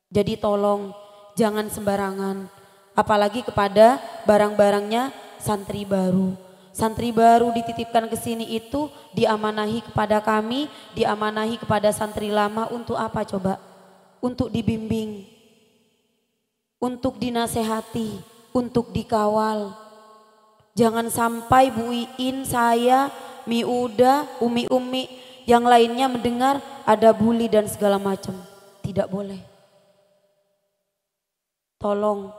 Jadi tolong jangan sembarangan. Apalagi kepada barang-barangnya santri baru. Santri baru dititipkan ke sini itu diamanahi kepada kami, diamanahi kepada santri lama untuk apa coba? Untuk dibimbing, untuk dinasehati, untuk dikawal. Jangan sampai Bu Iin, saya, Mi Uda, Umi-Umi, yang lainnya mendengar ada bully dan segala macam. Tidak boleh. Tolong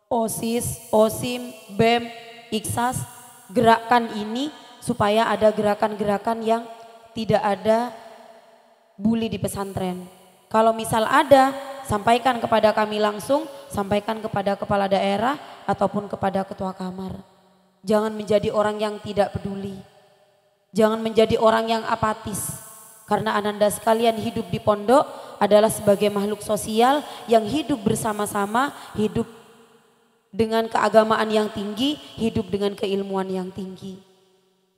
OSIS, OSIM, BEM, Iksas, gerakan ini supaya ada gerakan-gerakan yang tidak ada bully di pesantren. Kalau misal ada, sampaikan kepada kami langsung, sampaikan kepada kepala daerah ataupun kepada ketua kamar. Jangan menjadi orang yang tidak peduli. Jangan menjadi orang yang apatis. Karena Ananda sekalian hidup di pondok adalah sebagai makhluk sosial yang hidup bersama-sama, hidup dengan keagamaan yang tinggi, hidup dengan keilmuan yang tinggi.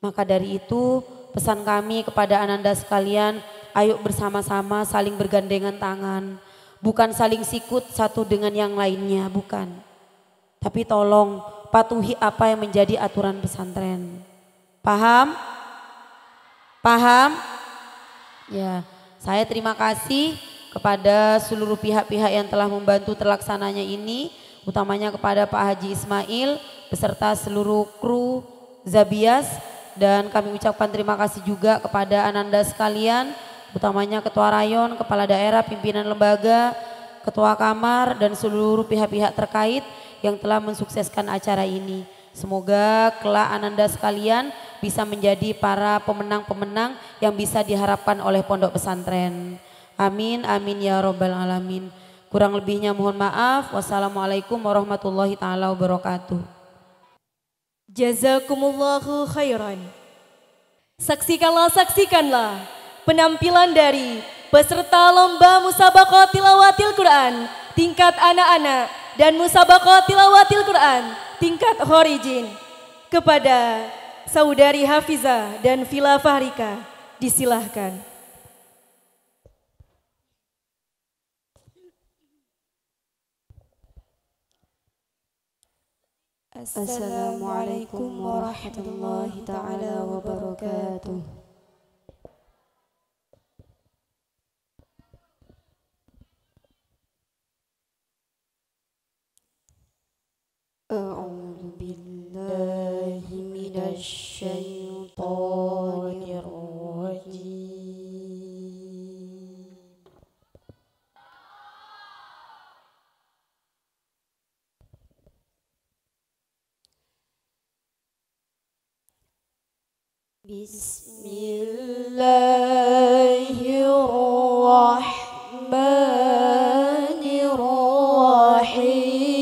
Maka dari itu pesan kami kepada Ananda sekalian, ayo bersama-sama saling bergandengan tangan. Bukan saling sikut satu dengan yang lainnya, bukan. Tapi tolong patuhi apa yang menjadi aturan pesantren. Paham? Paham? Ya, saya terima kasih kepada seluruh pihak-pihak yang telah membantu terlaksananya ini. Utamanya kepada Pak Haji Ismail beserta seluruh kru Zabias. Dan kami ucapkan terima kasih juga kepada Ananda sekalian, utamanya Ketua Rayon, Kepala Daerah, Pimpinan Lembaga, Ketua Kamar dan seluruh pihak-pihak terkait yang telah mensukseskan acara ini. Semoga kelak Ananda sekalian bisa menjadi para pemenang-pemenang yang bisa diharapkan oleh pondok pesantren. Amin, amin ya robbal alamin. Kurang lebihnya mohon maaf. Wassalamualaikum warahmatullahi taala wabarakatuh. Jazakumullahu khairan. Saksikanlah penampilan dari peserta lomba musabaqah tilawatil Quran tingkat anak-anak dan musabaqah tilawatil Quran tingkat horijin. Kepada Saudari Hafiza dan Vila Fahrika, disilahkan. Assalamualaikum warahmatullahi taala wabarakatuh. A'udzu billahi minasy syaithanir rajim. Bismillahirrahmanirrahim.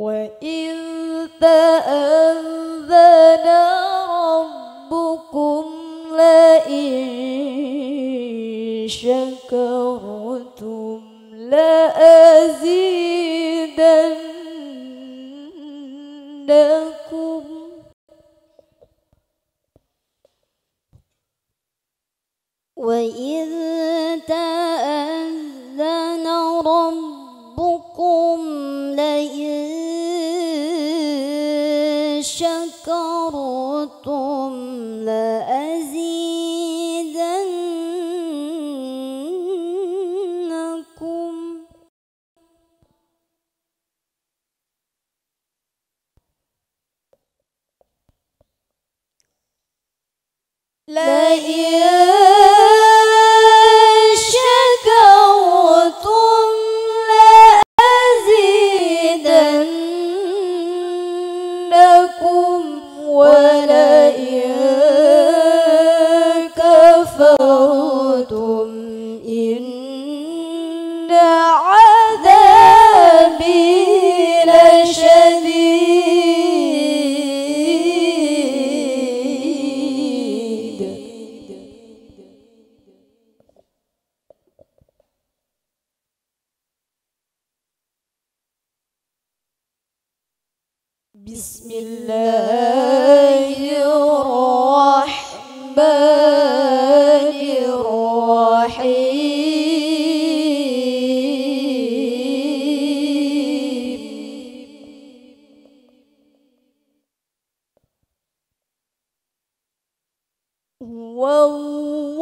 Wa idh ta'adzana rabbukum la in syakartum la azidannakum. Wa idh ta'adzana rabbukum la in syakartum la azidannakum. La in syakartum la azidannakum wa la in kafartum inna adzabi lasyadid. Bismillahirrahmanirrahim.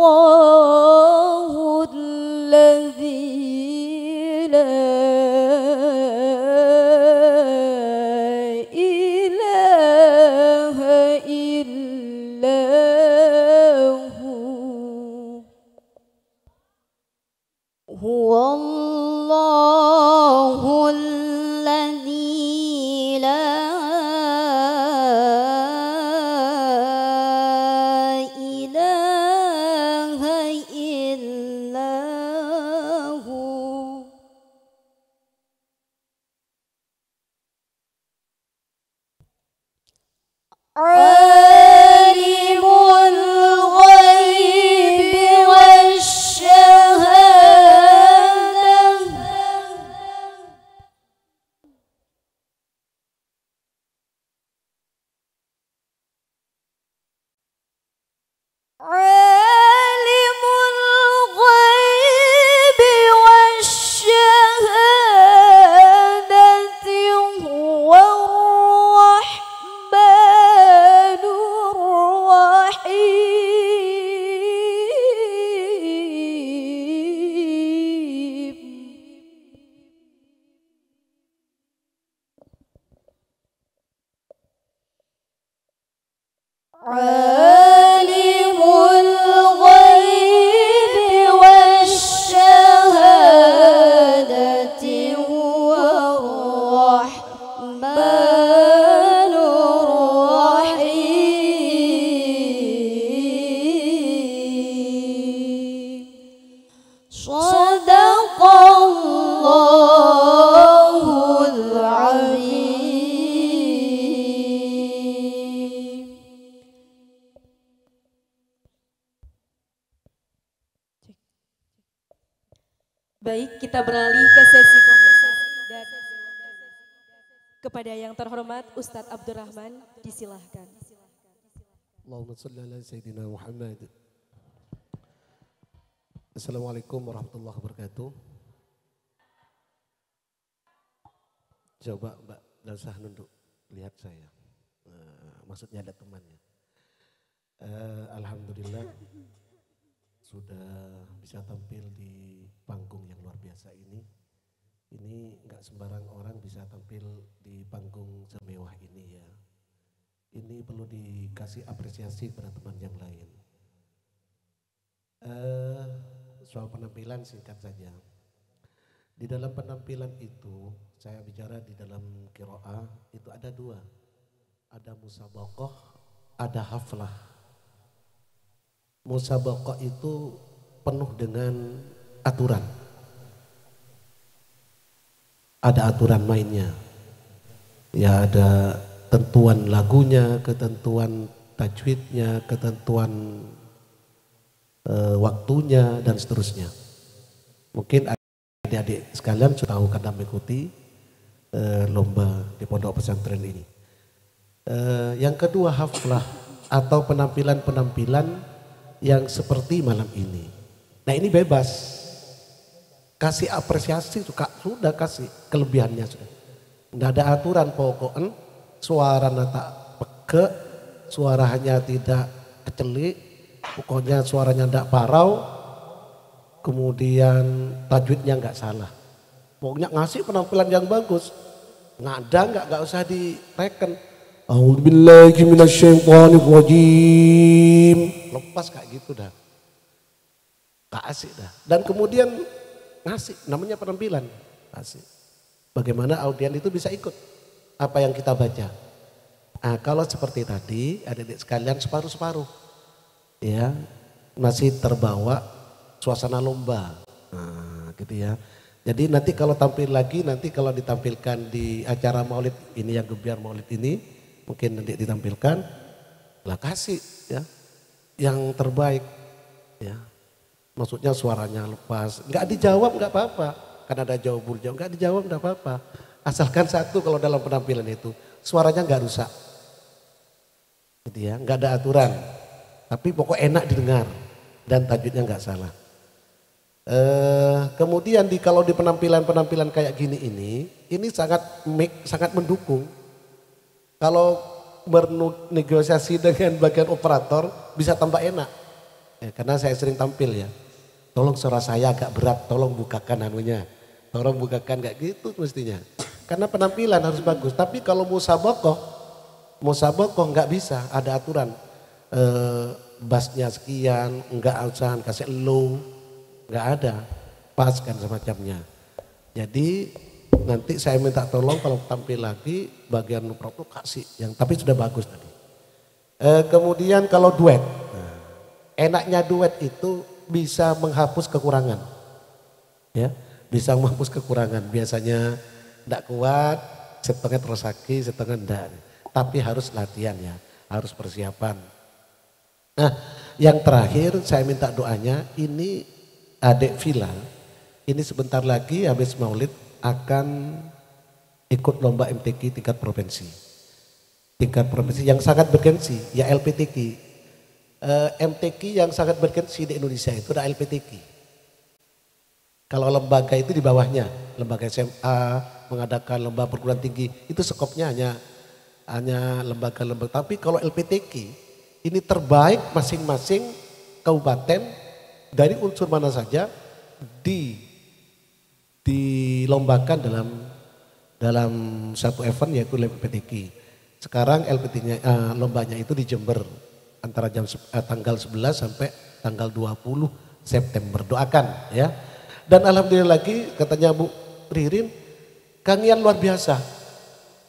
Wallahu alladzi la ilaha illa hu. Huwallahu alladzi la ilaha illa hu. Alimul ghaibi wasyahadah. Alimul ghaibi wasyahadati huwar rahmanur rahim. Alimul ghaibi wasyahadati huwar rahmanur rahim. Shadaqallah Baik, kita beralih ke sesi komentar dan kepada yang terhormat Ustadz Abdurrahman disilahkan. Allahumma salli ala Sayyidina Muhammad. Assalamualaikum warahmatullahi wabarakatuh. Coba Mbak Dasah nunduk, lihat saya. Maksudnya ada temannya. Alhamdulillah sudah bisa tampil di panggung yang luar biasa ini. Ini nggak sembarang orang bisa tampil di panggung semewah ini ya. Ini perlu dikasih apresiasi kepada teman yang lain. Soal penampilan singkat saja. Di dalam penampilan itu, saya bicara di dalam qiraah itu ada dua. Ada musabaqah, ada haflah. Musabaqah itu penuh dengan aturan. Ada aturan mainnya. Ya ada ketentuan lagunya, ketentuan tajwidnya, ketentuan waktunya dan seterusnya. Mungkin adik-adik sekalian sudah tahu karena mengikuti lomba di pondok pesantren ini. Yang kedua haflah atau penampilan-penampilan yang seperti malam ini. Nah ini bebas. Kasih apresiasi sudah kasih kelebihannya sudah. Nggak ada aturan pokoknya suara tak peke, suara hanya tidak kecelik, pokoknya suaranya tidak parau, kemudian tajwidnya nggak salah. Pokoknya ngasih penampilan yang bagus, nggak usah direken. A'udzubillahi minasyaitonirrajim. Lepas kayak gitu dah. Gak asik dah. Dan kemudian ngasih, namanya penampilan. Asik. Bagaimana audien itu bisa ikut apa yang kita baca. Nah, kalau seperti tadi, adik-adik sekalian separuh-separuh. Ya, masih terbawa suasana lomba. Nah, gitu ya. Jadi nanti kalau tampil lagi, nanti kalau ditampilkan di acara maulid ini yang gebiar maulid ini, mungkin nanti ditampilkan, lah kasih ya, yang terbaik ya. Maksudnya suaranya lepas, nggak dijawab nggak apa-apa, kan ada jawab nggak dijawab nggak apa-apa. Asalkan satu kalau dalam penampilan itu suaranya nggak rusak, gitu ya, nggak ada aturan, tapi pokok enak didengar dan tajwidnya nggak salah. Kemudian kalau di penampilan kayak gini ini sangat mendukung. Kalau bernegosiasi dengan bagian operator bisa tambah enak, ya, karena saya sering tampil ya. Tolong suara saya agak berat, tolong bukakan anunya, tolong bukakan kayak gitu mestinya. Karena penampilan harus bagus. Tapi kalau musabaqah nggak bisa, ada aturan. Bassnya sekian, enggak usah kasih low, nggak ada, pas kan semacamnya. Jadi nanti saya minta tolong kalau tampil lagi bagian operator kasih yang tapi sudah bagus tadi. Kemudian kalau duet, enaknya duet itu bisa menghapus kekurangan, ya, bisa menghapus kekurangan. Biasanya tidak kuat, setengah terosaki, setengah enggak. Tapi harus latihan ya, harus persiapan. Nah, yang terakhir saya minta doanya ini adik Vila, ini sebentar lagi habis maulid akan ikut lomba MTQ tingkat provinsi. Tingkat provinsi yang sangat bergensi, ya LPTQ. MTQ yang sangat bergensi di Indonesia itu ada LPTQ. Kalau lembaga itu di bawahnya, lembaga SMA mengadakan lomba perguruan tinggi, itu skopnya hanya lembaga-lembaga. Tapi kalau LPTQ ini terbaik masing-masing kabupaten dari unsur mana saja dilombakan dalam satu event yaitu LPTQ. Sekarang LPTQ-nya lombanya itu di Jember antara tanggal 11 sampai tanggal 20 September. Doakan ya. Dan alhamdulillah lagi katanya Bu Ririn, kangian luar biasa.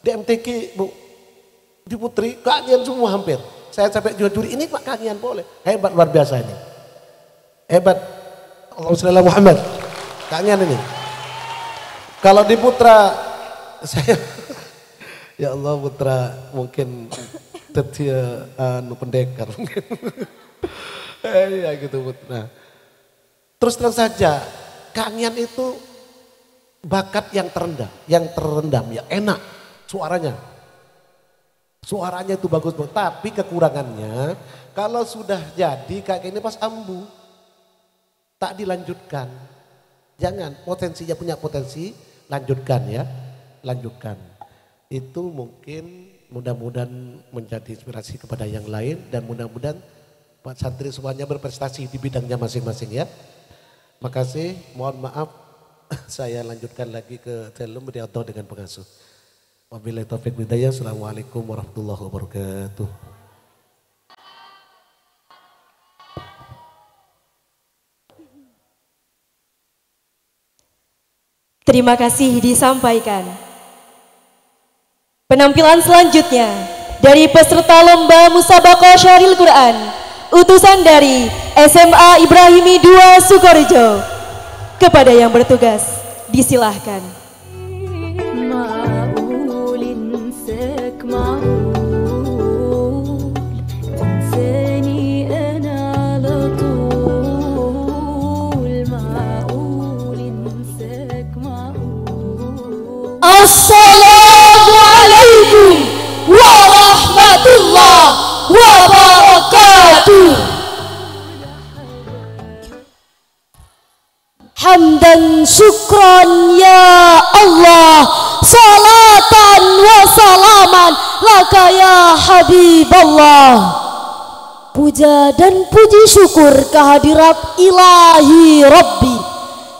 Di MTQ Bu, di Putri kangian semua hampir. Saya sampai juri ini Pak kangian boleh. Hebat luar biasa ini. Hebat. Allahumma Muhammad. Kangian ini. Kalau di Putra saya ya Allah Putra mungkin setia pendekar mungkin. Ya gitu Putra. Terus terang saja Kangen itu bakat yang terendah, yang terendam, ya enak suaranya. Suaranya itu bagus, tapi kekurangannya kalau sudah jadi kayak gini pas ambu, tak dilanjutkan. Jangan, potensinya punya potensi, lanjutkan ya, lanjutkan. Itu mungkin mudah-mudahan menjadi inspirasi kepada yang lain dan mudah-mudahan Pak santri semuanya berprestasi di bidangnya masing-masing ya. Makasih, mohon maaf saya lanjutkan lagi ke Telum Rianto dengan pengasuh. Wabillahi taufiq hidayah. Assalamualaikum warahmatullahi wabarakatuh. Terima kasih disampaikan. Penampilan selanjutnya dari peserta lomba Musabaqah Syahril Quran, utusan dari SMA Ibrahimi 2 Sukorejo. Kepada yang bertugas, disilahkan. Assalamualaikum warahmatullahi wabarakatuh. Hamdan syukran ya Allah, salatan wa salaman laka ya Habiballah. Puja dan puji syukur kehadirat ilahi Rabbi,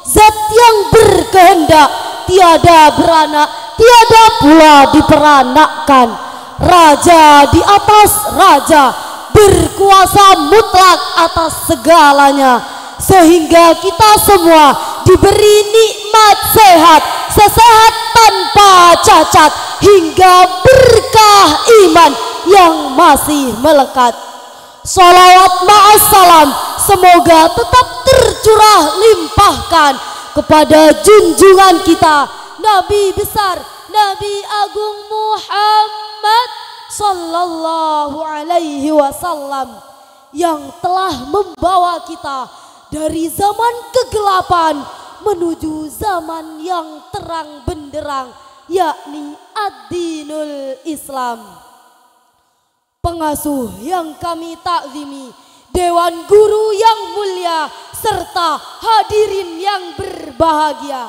zat yang berkehendak tiada beranak, tiada pula diperanakkan, raja di atas raja, berkuasa mutlak atas segalanya, sehingga kita semua diberi nikmat sehat, sesehat tanpa cacat, hingga berkah iman yang masih melekat. Salawat ma'assalam semoga tetap tercurah limpahkan kepada junjungan kita, Nabi besar, Nabi Agung Muhammad sallallahu alaihi wasallam, yang telah membawa kita dari zaman kegelapan menuju zaman yang terang benderang, yakni ad-dinul Islam. Pengasuh yang kami takzimi, Dewan Guru yang mulia, serta hadirin yang berbahagia,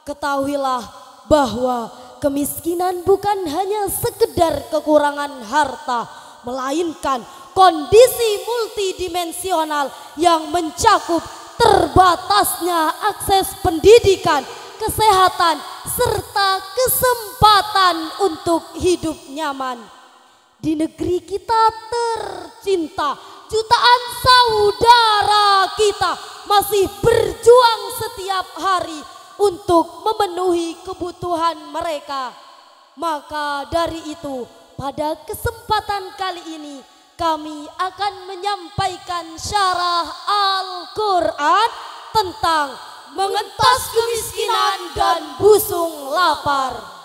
ketahuilah bahwa kemiskinan bukan hanya sekedar kekurangan harta, melainkan kondisi multidimensional yang mencakup terbatasnya akses pendidikan, kesehatan, serta kesempatan untuk hidup nyaman. Di negeri kita tercinta, jutaan saudara kita masih berjuang setiap hari untuk memenuhi kebutuhan mereka. Maka dari itu, pada kesempatan kali ini kami akan menyampaikan syarah Al-Quran tentang mengentas kemiskinan dan busung lapar,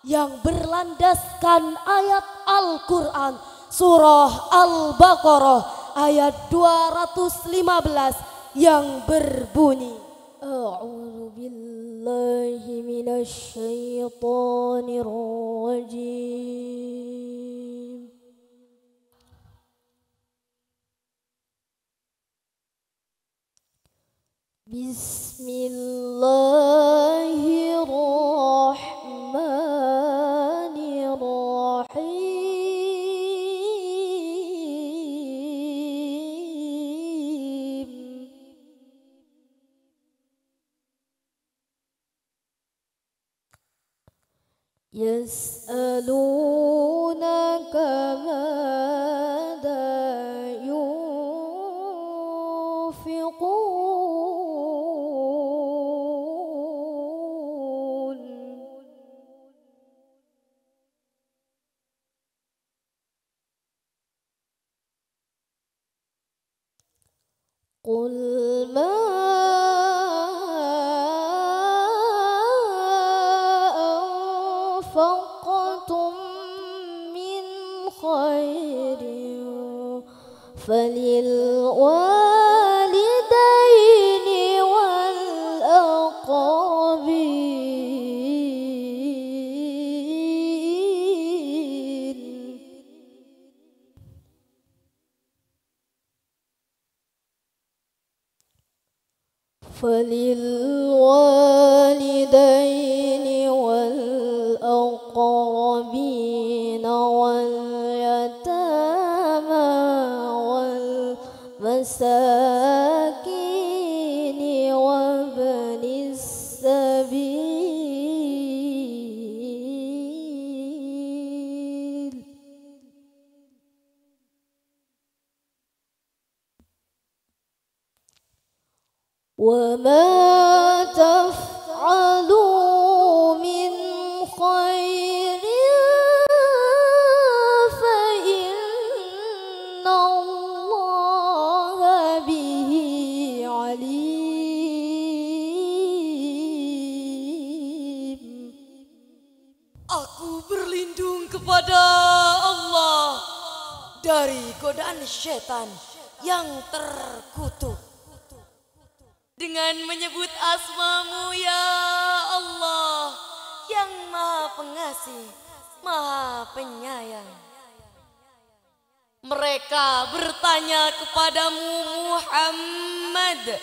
yang berlandaskan ayat Al-Quran surah Al-Baqarah ayat 215 yang berbunyi, A'udzu billahi minasy syaithanir rajim. Bismillahirrahmanirrahim. Yas'alunaka madza yunfiqun. Qul ma anfaqtum فللوالدين والأقربين واليتامى والمساكين وابن السبيل وما تفعلوا من خير فإن الله به عليم. Aku berlindung kepada Allah dari godaan setan yang terkutuk. Dengan menyebut asmamu ya Allah yang maha pengasih, maha penyayang. Mereka bertanya kepadamu Muhammad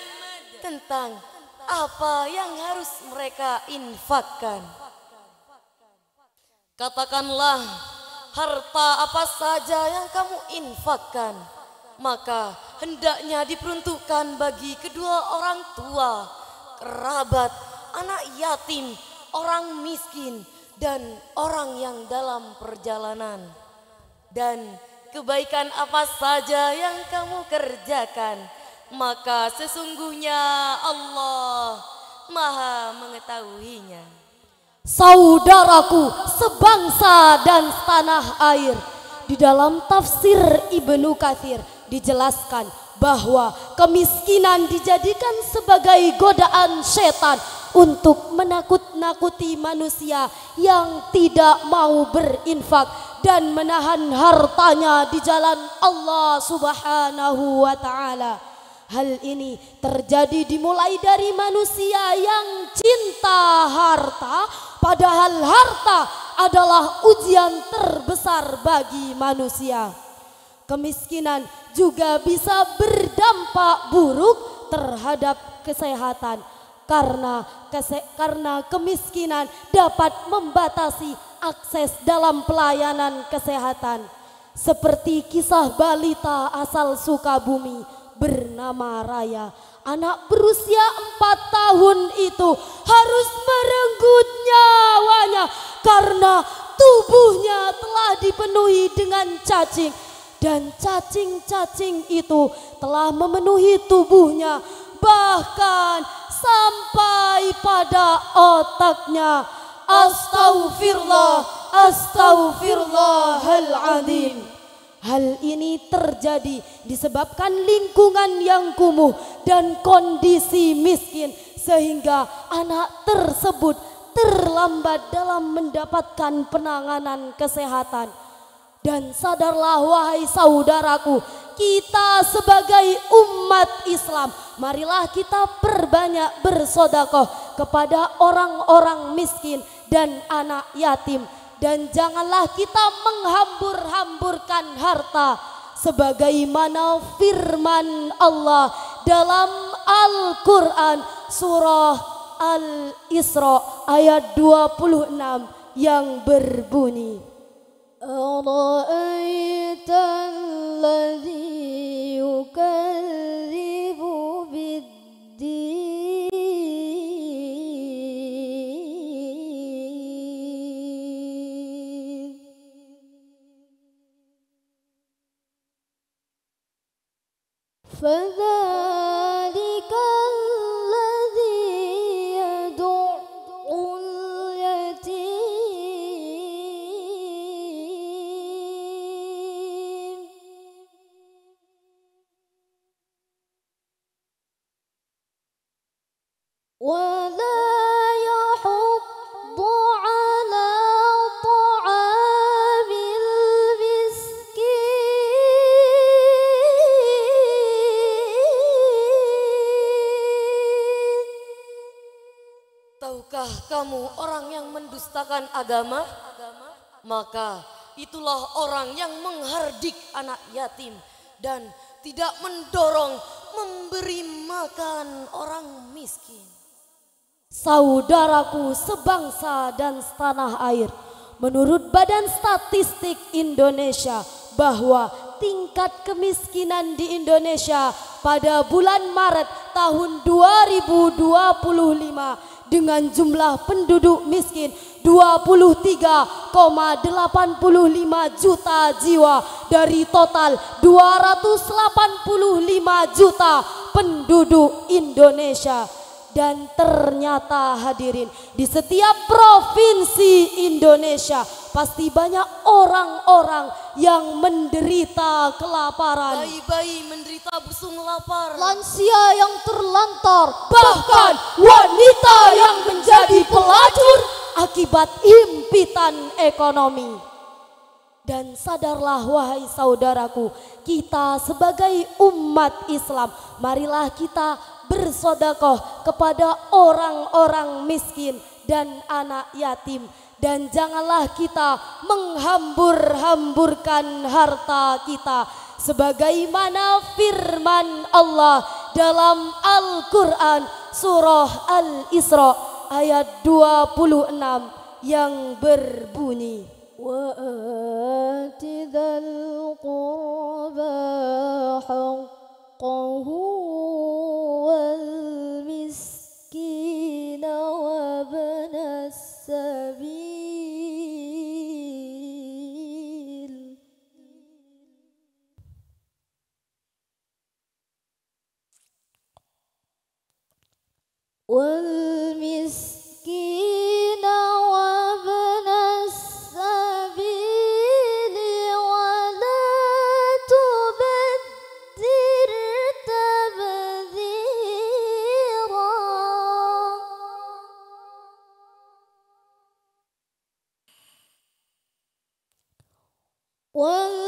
tentang apa yang harus mereka infakkan. Katakanlah, harta apa saja yang kamu infakkan, maka hendaknya diperuntukkan bagi kedua orang tua, kerabat, anak yatim, orang miskin, dan orang yang dalam perjalanan. Dan kebaikan apa saja yang kamu kerjakan, maka sesungguhnya Allah maha mengetahuinya. Saudaraku sebangsa dan setanah air, di dalam tafsir Ibnu Katsir dijelaskan bahwa kemiskinan dijadikan sebagai godaan setan untuk menakut-nakuti manusia yang tidak mau berinfak dan menahan hartanya di jalan Allah Subhanahu wa taala. Hal ini terjadi dimulai dari manusia yang cinta harta, padahal harta adalah ujian terbesar bagi manusia. Kemiskinan juga bisa berdampak buruk terhadap kesehatan karena kemiskinan dapat membatasi akses dalam pelayanan kesehatan. Seperti kisah balita asal Sukabumi bernama Raya. Anak berusia 4 tahun itu harus merenggut nyawanya karena tubuhnya telah dipenuhi dengan cacing. Dan cacing-cacing itu telah memenuhi tubuhnya, bahkan sampai pada otaknya. Astaghfirullah, astaghfirullahaladzim. Hal ini terjadi disebabkan lingkungan yang kumuh dan kondisi miskin, sehingga anak tersebut terlambat dalam mendapatkan penanganan kesehatan. Dan sadarlah wahai saudaraku, kita sebagai umat Islam, marilah kita perbanyak bersedekah kepada orang-orang miskin dan anak yatim. Dan janganlah kita menghambur-hamburkan harta, sebagaimana firman Allah dalam Al-Quran surah Al-Isra ayat 26 yang berbunyi, Ara'aita alladhi yukadzibu bid-din فذلك الذي يدع اليتيم ولا يحض على طعام المسكين. Tahukah kamu orang yang mendustakan agama? Maka itulah orang yang menghardik anak yatim dan tidak mendorong, memberi makan orang miskin. Saudaraku sebangsa dan setanah air, menurut Badan Statistik Indonesia bahwa tingkat kemiskinan di Indonesia pada bulan Maret tahun 2025 dengan jumlah penduduk miskin 23,85 juta jiwa dari total 285 juta penduduk Indonesia. Dan ternyata hadirin, di setiap provinsi Indonesia pasti banyak orang-orang yang menderita kelaparan. Bayi-bayi menderita busung lapar. Lansia yang terlantar, Bahkan wanita yang menjadi pelacur akibat impitan ekonomi. Dan sadarlah wahai saudaraku, kita sebagai umat Islam, marilah kita bersedekah kepada orang-orang miskin dan anak yatim. Dan janganlah kita menghambur-hamburkan harta kita, sebagaimana firman Allah dalam Al-Quran surah Al-Isra ayat 26 yang berbunyi, wa atidhal qurba haqqahu wal miskina wa banas sabil. Wal miskina wa banas sabil wa la tubadzir tabdzira. Wal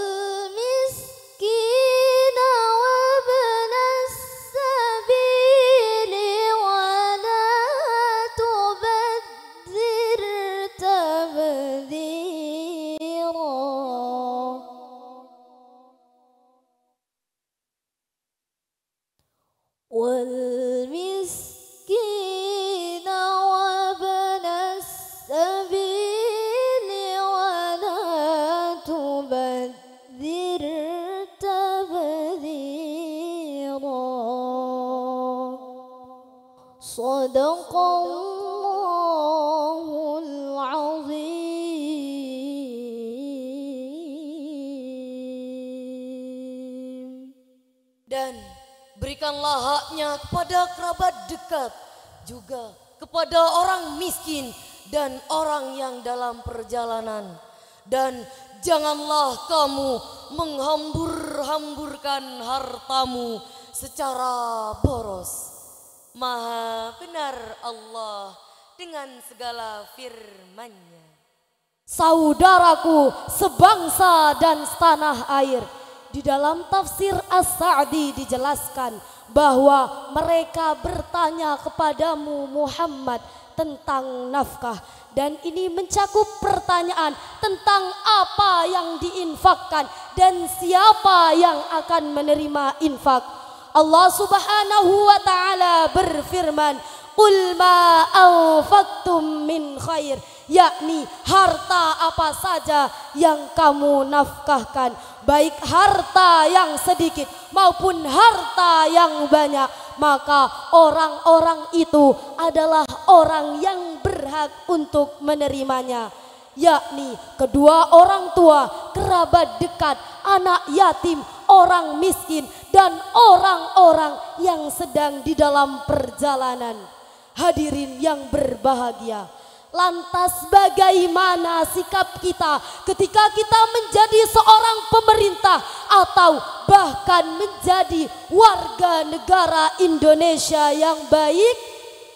miskina wa banas sabil wa la tubadzir tabdzira. Wal miskina wa banas sabil wa la tubadzir tabdzira. Sadaqallahul azim. Dan berikanlah haknya kepada kerabat dekat, juga kepada orang miskin dan orang yang dalam perjalanan. Dan janganlah kamu menghambur-hamburkan hartamu secara boros. Maha benar Allah dengan segala firman-Nya. Saudaraku sebangsa dan setanah air, di dalam tafsir As-Sa'di dijelaskan bahwa mereka bertanya kepadamu Muhammad tentang nafkah, dan ini mencakup pertanyaan tentang apa yang diinfakkan dan siapa yang akan menerima infak. Allah Subhanahu wa taala berfirman, "Qul ma anfaqtum min khair," yakni harta apa saja yang kamu nafkahkan, baik harta yang sedikit maupun harta yang banyak, maka orang-orang itu adalah orang yang berhak untuk menerimanya, yakni kedua orang tua, kerabat dekat, anak yatim, orang miskin, dan orang-orang yang sedang di dalam perjalanan. Hadirin yang berbahagia, lantas bagaimana sikap kita ketika kita menjadi seorang pemerintah atau bahkan menjadi warga negara Indonesia yang baik?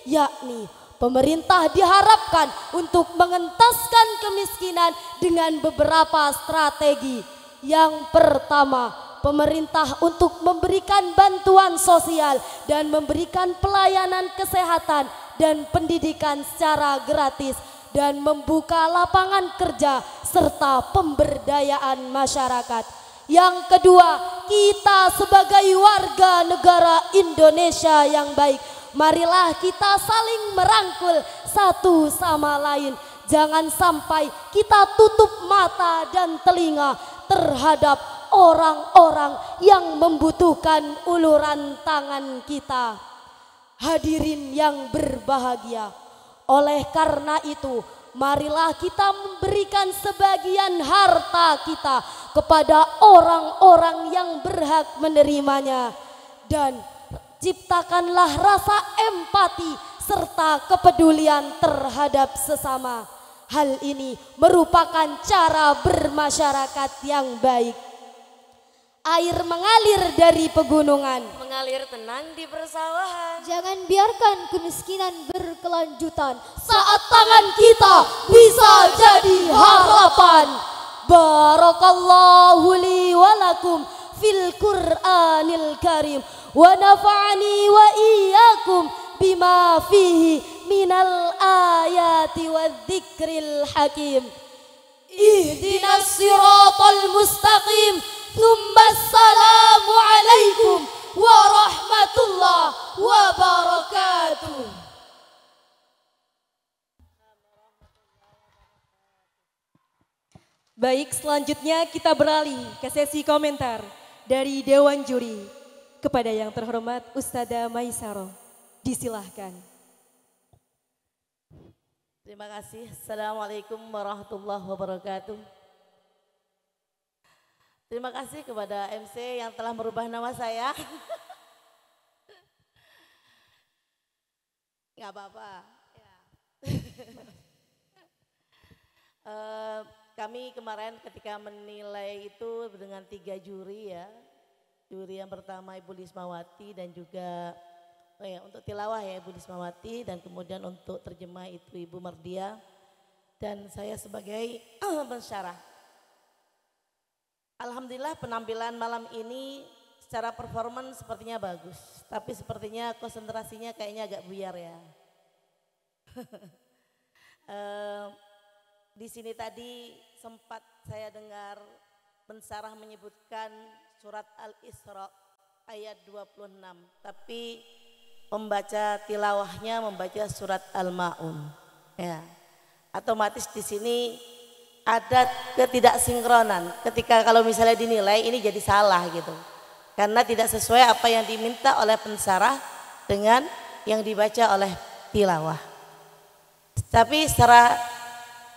Yakni pemerintah diharapkan untuk mengentaskan kemiskinan dengan beberapa strategi. Yang pertama, pemerintah untuk memberikan bantuan sosial dan memberikan pelayanan kesehatan dan pendidikan secara gratis, dan membuka lapangan kerja serta pemberdayaan masyarakat. Yang kedua, kita sebagai warga negara Indonesia yang baik, marilah kita saling merangkul satu sama lain. Jangan sampai kita tutup mata dan telinga terhadap orang-orang yang membutuhkan uluran tangan kita. Hadirin yang berbahagia, oleh karena itu marilah kita memberikan sebagian harta kita kepada orang-orang yang berhak menerimanya. Dan ciptakanlah rasa empati serta kepedulian terhadap sesama. Hal ini merupakan cara bermasyarakat yang baik. Air mengalir dari pegunungan, mengalir tenang di persawahan. Jangan biarkan kemiskinan berkelanjutan. saat tangan kita bisa jadi harapan. Barakallahu li walakum fil Qur'anil Karim wa nafa'ani wa iyyakum bima fihi minal ayati wa dzikril hakim. Ihdinas siratal mustaqim. Assalamu alaikum warahmatullahi wabarakatuh. Baik, selanjutnya kita beralih ke sesi komentar dari Dewan Juri. Kepada yang terhormat Ustadzah Maisaro, disilahkan. Terima kasih. Assalamualaikum warahmatullahi wabarakatuh. Terima kasih kepada MC yang telah merubah nama saya. Nggak apa-apa. Ya. Kami kemarin ketika menilai itu dengan 3 juri ya. Juri yang pertama Ibu Lismawati dan juga untuk tilawah ya Ibu Lismawati, dan kemudian untuk terjemah itu Ibu Mardia dan saya sebagai pensyarah. Alhamdulillah penampilan malam ini secara performan sepertinya bagus, tapi sepertinya konsentrasinya kayaknya agak buyar ya. Di sini tadi sempat saya dengar pensyarah menyebutkan surat Al-Isra ayat 26, tapi pembaca tilawahnya membaca surat Al-Maun. Ya, otomatis di sini ada ketidaksinkronan ketika kalau misalnya dinilai ini jadi salah gitu. Karena tidak sesuai apa yang diminta oleh pensyarah dengan yang dibaca oleh tilawah. Tapi secara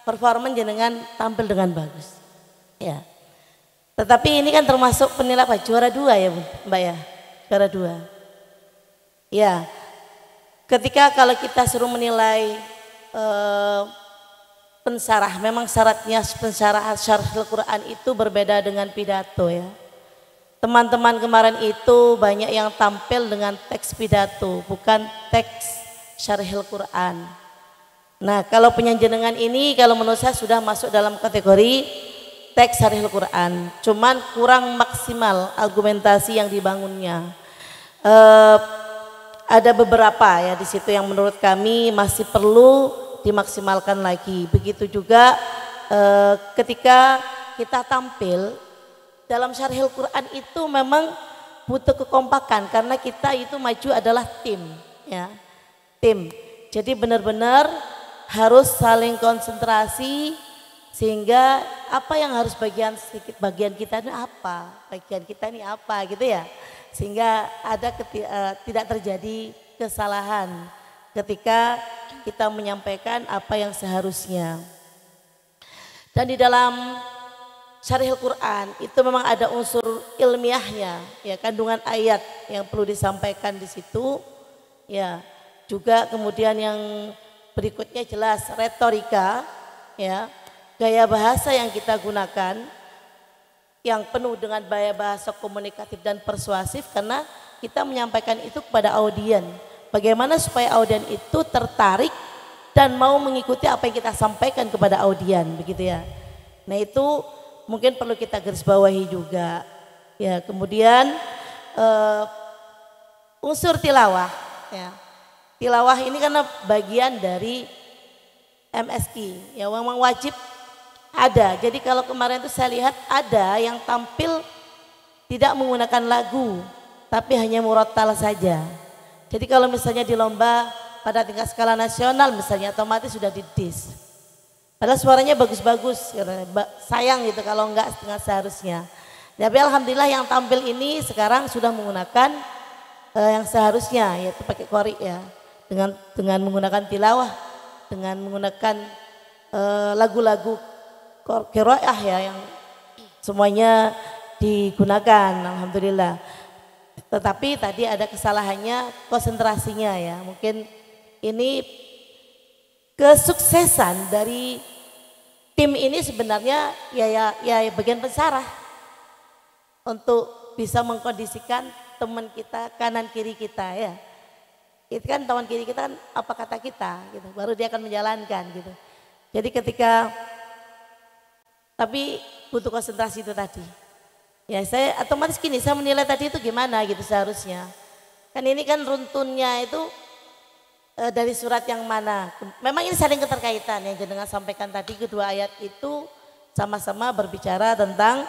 performan jenengan tampil dengan bagus. Ya. Tetapi ini kan termasuk penilai juara 2 ya Mbak ya. Juara 2. Ya. Ketika kalau kita suruh menilai pensyarah, memang syaratnya pensyarah syarah Al-Quran itu berbeda dengan pidato ya. Teman-teman kemarin itu banyak yang tampil dengan teks pidato, bukan teks syarah Al-Quran. Nah kalau penyanjenengan ini kalau menurut saya sudah masuk dalam kategori teks syarah Al-Quran. Cuman kurang maksimal argumentasi yang dibangunnya. Ada beberapa ya di situ yang menurut kami masih perlu dimaksimalkan lagi. Begitu juga ketika kita tampil dalam syarah Al-Quran itu memang butuh kekompakan karena kita itu maju adalah tim ya, tim. Jadi benar-benar harus saling konsentrasi sehingga apa yang harus bagian kita ini apa, bagian kita ini apa gitu ya, sehingga ada tidak terjadi kesalahan ketika kita menyampaikan apa yang seharusnya. Dan di dalam syarah Al-Quran itu memang ada unsur ilmiahnya ya, kandungan ayat yang perlu disampaikan di situ ya. Juga kemudian yang berikutnya jelas retorika ya, gaya bahasa yang kita gunakan yang penuh dengan gaya bahasa komunikatif dan persuasif karena kita menyampaikan itu kepada audien. Bagaimana supaya audien itu tertarik dan mau mengikuti apa yang kita sampaikan kepada audien, begitu ya. Nah itu mungkin perlu kita garis bawahi juga. Ya kemudian unsur tilawah. Ya. Tilawah ini karena bagian dari MSI, ya memang wajib ada. Jadi kalau kemarin itu saya lihat ada yang tampil tidak menggunakan lagu, tapi hanya murattal saja. Jadi kalau misalnya di lomba pada tingkat skala nasional misalnya otomatis sudah didis. Padahal suaranya bagus-bagus, sayang gitu kalau enggak setengah seharusnya. Tapi alhamdulillah yang tampil ini sekarang sudah menggunakan yang seharusnya, yaitu pakai qori ya, dengan menggunakan tilawah, dengan menggunakan lagu-lagu qiraah ya, yang semuanya digunakan, alhamdulillah. Tetapi tadi ada kesalahannya konsentrasinya ya. Mungkin ini kesuksesan dari tim ini sebenarnya ya bagian pensarah untuk bisa mengkondisikan teman kita kanan kiri kita ya. Itu kan teman kiri kita kan apa kata kita gitu. Baru dia akan menjalankan gitu. Jadi ketika tapi butuh konsentrasi itu tadi. Ya saya otomatis gini, saya menilai tadi itu gimana gitu seharusnya. Kan ini kan runtunnya itu dari surat yang mana. Memang ini saling keterkaitan yang jenengan sampaikan tadi, kedua ayat itu sama-sama berbicara tentang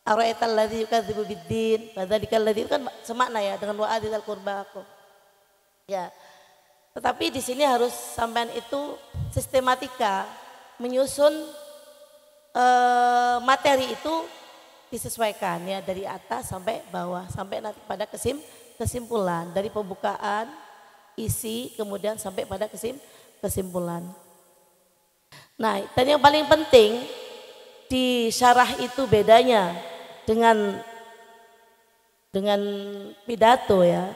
ara'aital ladzi yukadzibu biddin, fadzalikal ladzi kan semakna ya dengan wa'adil qurba. Ya. Tetapi di sini harus sampean itu sistematika menyusun materi itu disesuaikan ya dari atas sampai bawah sampai nanti pada kesimpulan dari pembukaan isi kemudian sampai pada kesimpulan. Nah, dan yang paling penting di syarah itu bedanya dengan pidato ya.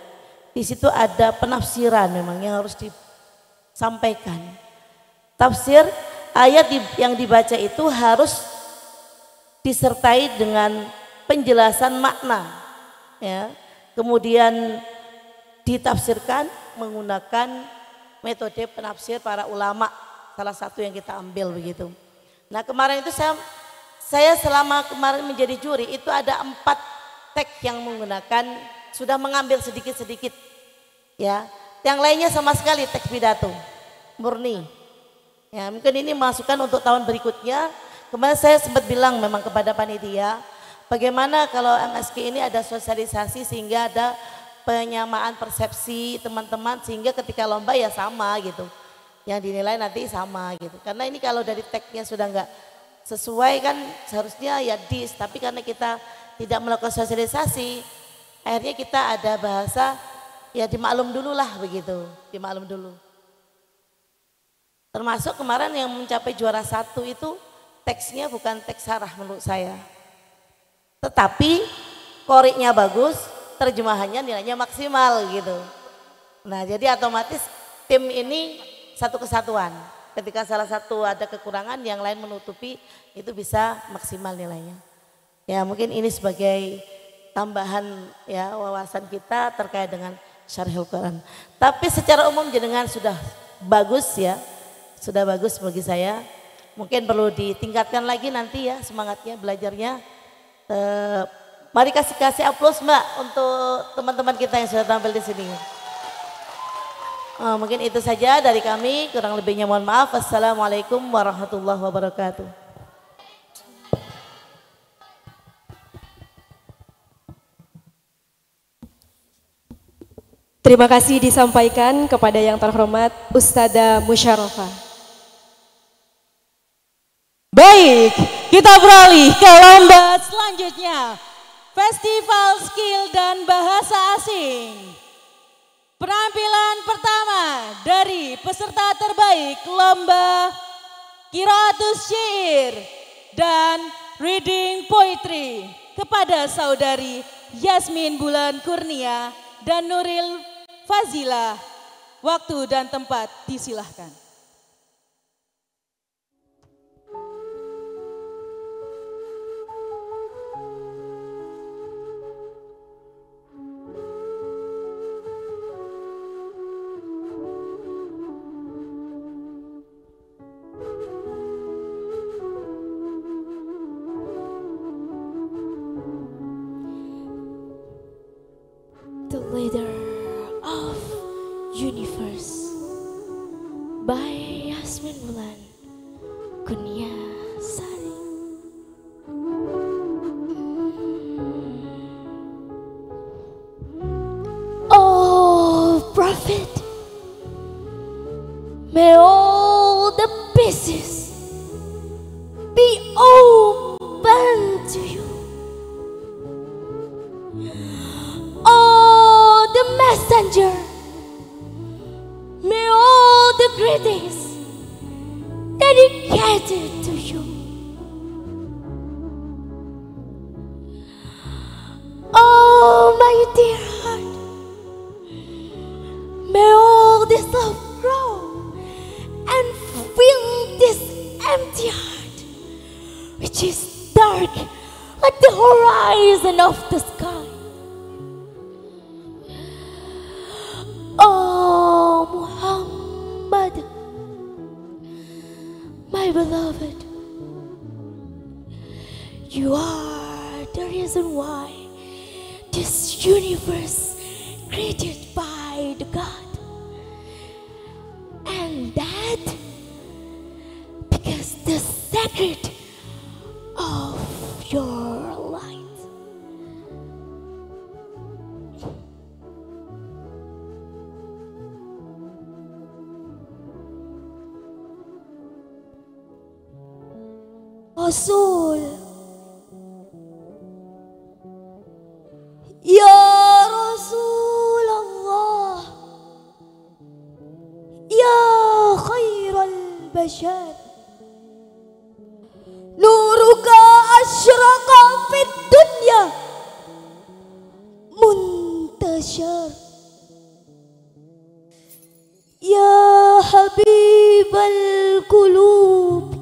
Di situ ada penafsiran memang yang harus disampaikan. Tafsir ayat yang dibaca itu harus disertai dengan penjelasan makna ya. Kemudian ditafsirkan menggunakan metode penafsir para ulama, salah satu yang kita ambil begitu. Nah, kemarin itu saya selama kemarin menjadi juri itu ada 4 teks yang menggunakan sudah mengambil sedikit-sedikit ya. Yang lainnya sama sekali teks pidato murni. Ya, mungkin ini masukan untuk tahun berikutnya. Kemarin saya sempat bilang memang kepada panitia, bagaimana kalau MSK ini ada sosialisasi sehingga ada penyamaan persepsi teman-teman sehingga ketika lomba ya sama gitu. Yang dinilai nanti sama gitu. Karena ini kalau dari tagnya sudah enggak sesuai kan seharusnya ya dis, tapi karena kita tidak melakukan sosialisasi, akhirnya kita ada bahasa ya dimaklum dulu lah begitu, dimaklum dulu. Termasuk kemarin yang mencapai juara 1 itu teksnya bukan teks sarah menurut saya. Tetapi qoriknya bagus, terjemahannya nilainya maksimal gitu. Nah jadi otomatis tim ini satu kesatuan. Ketika salah satu ada kekurangan yang lain menutupi itu bisa maksimal nilainya. Ya mungkin ini sebagai tambahan ya wawasan kita terkait dengan syarhul Quran. Tapi secara umum jenengan sudah bagus ya. Sudah bagus bagi saya. Mungkin perlu ditingkatkan lagi nanti ya semangatnya belajarnya. Mari kasih aplaus Mbak untuk teman-teman kita yang sudah tampil di sini. Mungkin itu saja dari kami. Kurang lebihnya mohon maaf. Assalamualaikum warahmatullahi wabarakatuh. Terima kasih disampaikan kepada yang terhormat Ustadzah Musyarrafah. Baik, kita beralih ke lomba selanjutnya. Festival Skill dan Bahasa Asing. Penampilan pertama dari peserta terbaik lomba Qiraatus Syair dan Reading Poetry kepada saudari Yasmin Bulan Kurnia dan Nuril Fazila. Waktu dan tempat disilahkan. The Leader of Universe by Yasmin Bulan Kurnia Sari. dedicated to you. Oh, my dear heart, may all this love grow and fill this empty heart, which is dark like the horizon of the sky. Oh, Muhammad, my beloved, you are the reason why this universe created by the God, and that because the secret of your light. Rasul, Ya Rasulullah, Ya Khairal Bashar, Nuruka ashraqa fid dunya muntashar, Ya Habibal Qulub,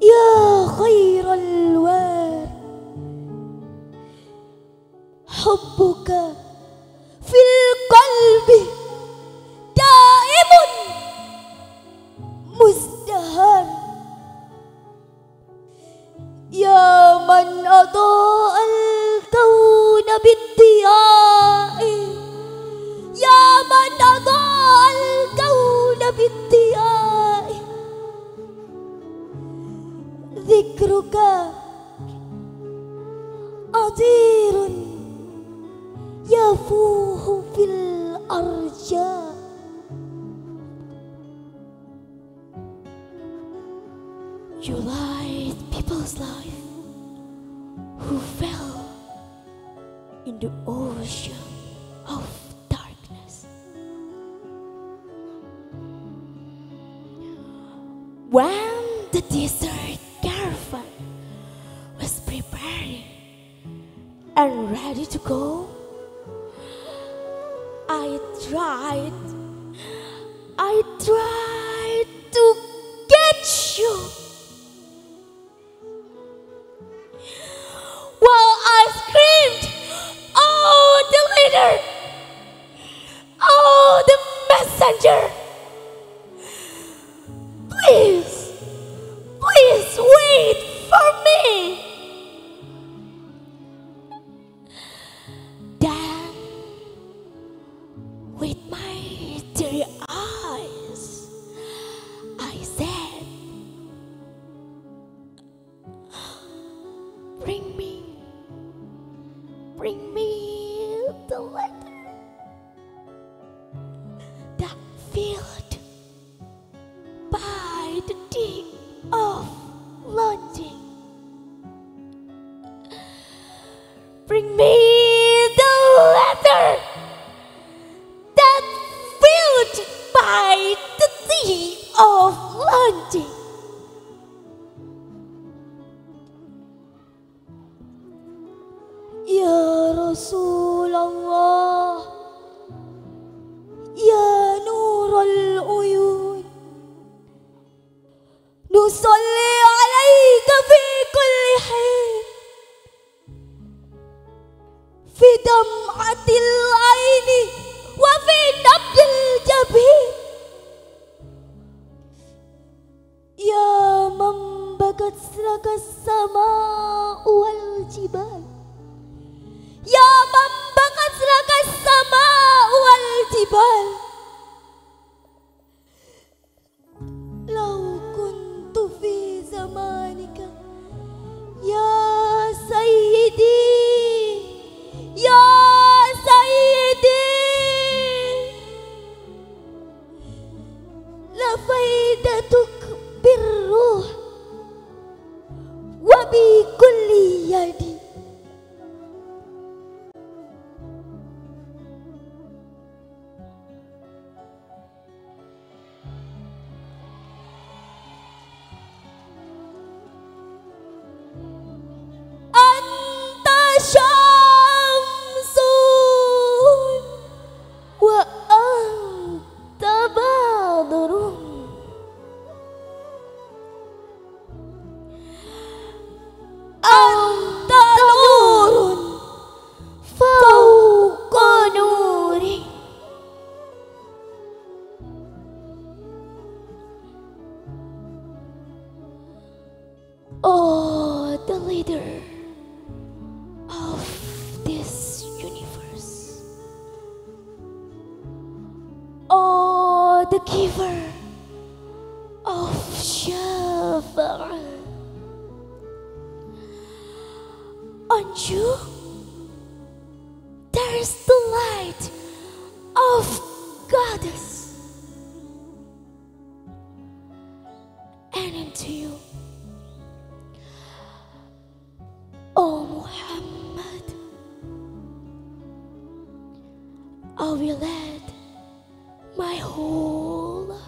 Ya Khairal War, Hubbuka fil qalbi daimun muzdahar, Ya man adha'al kawna bid-diya'i, Ya man adha'al kawna bid-diya'i, Dhikruka adirun yafuhu fil arja. You light people's life who fell in the ocean of darkness. When the desert caravan was preparing and ready to go, I tried to get you, while I screamed, "Oh, the leader! Oh, the messenger! Please, please wait for me." Then, with my teary eyes, I said, bring me the letter that filled by the deep of longing. Bring me the letter that filled by the deep of longing. Ya Rasulullah, Ya Nurul the giver of Shafa'ah. On you, there is the light of Goddess, and into you, O Muhammad, I will add my whole life.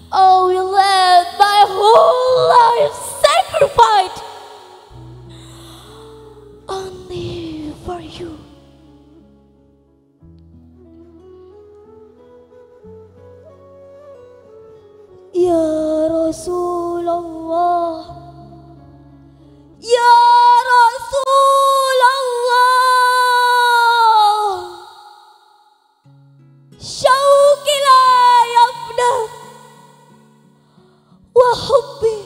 I will add my whole life sacrificed only for you. Ya Rasulullah, Ya Rasulullah, syauqi la yafna wa hubbi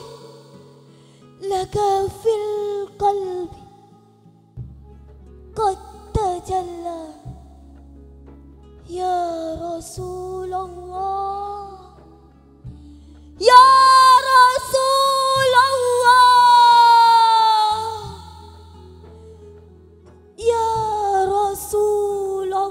laka fil qalbi qad tajalla. Ya Rasulullah, Ya Rasulullah, Ya Rasulullah.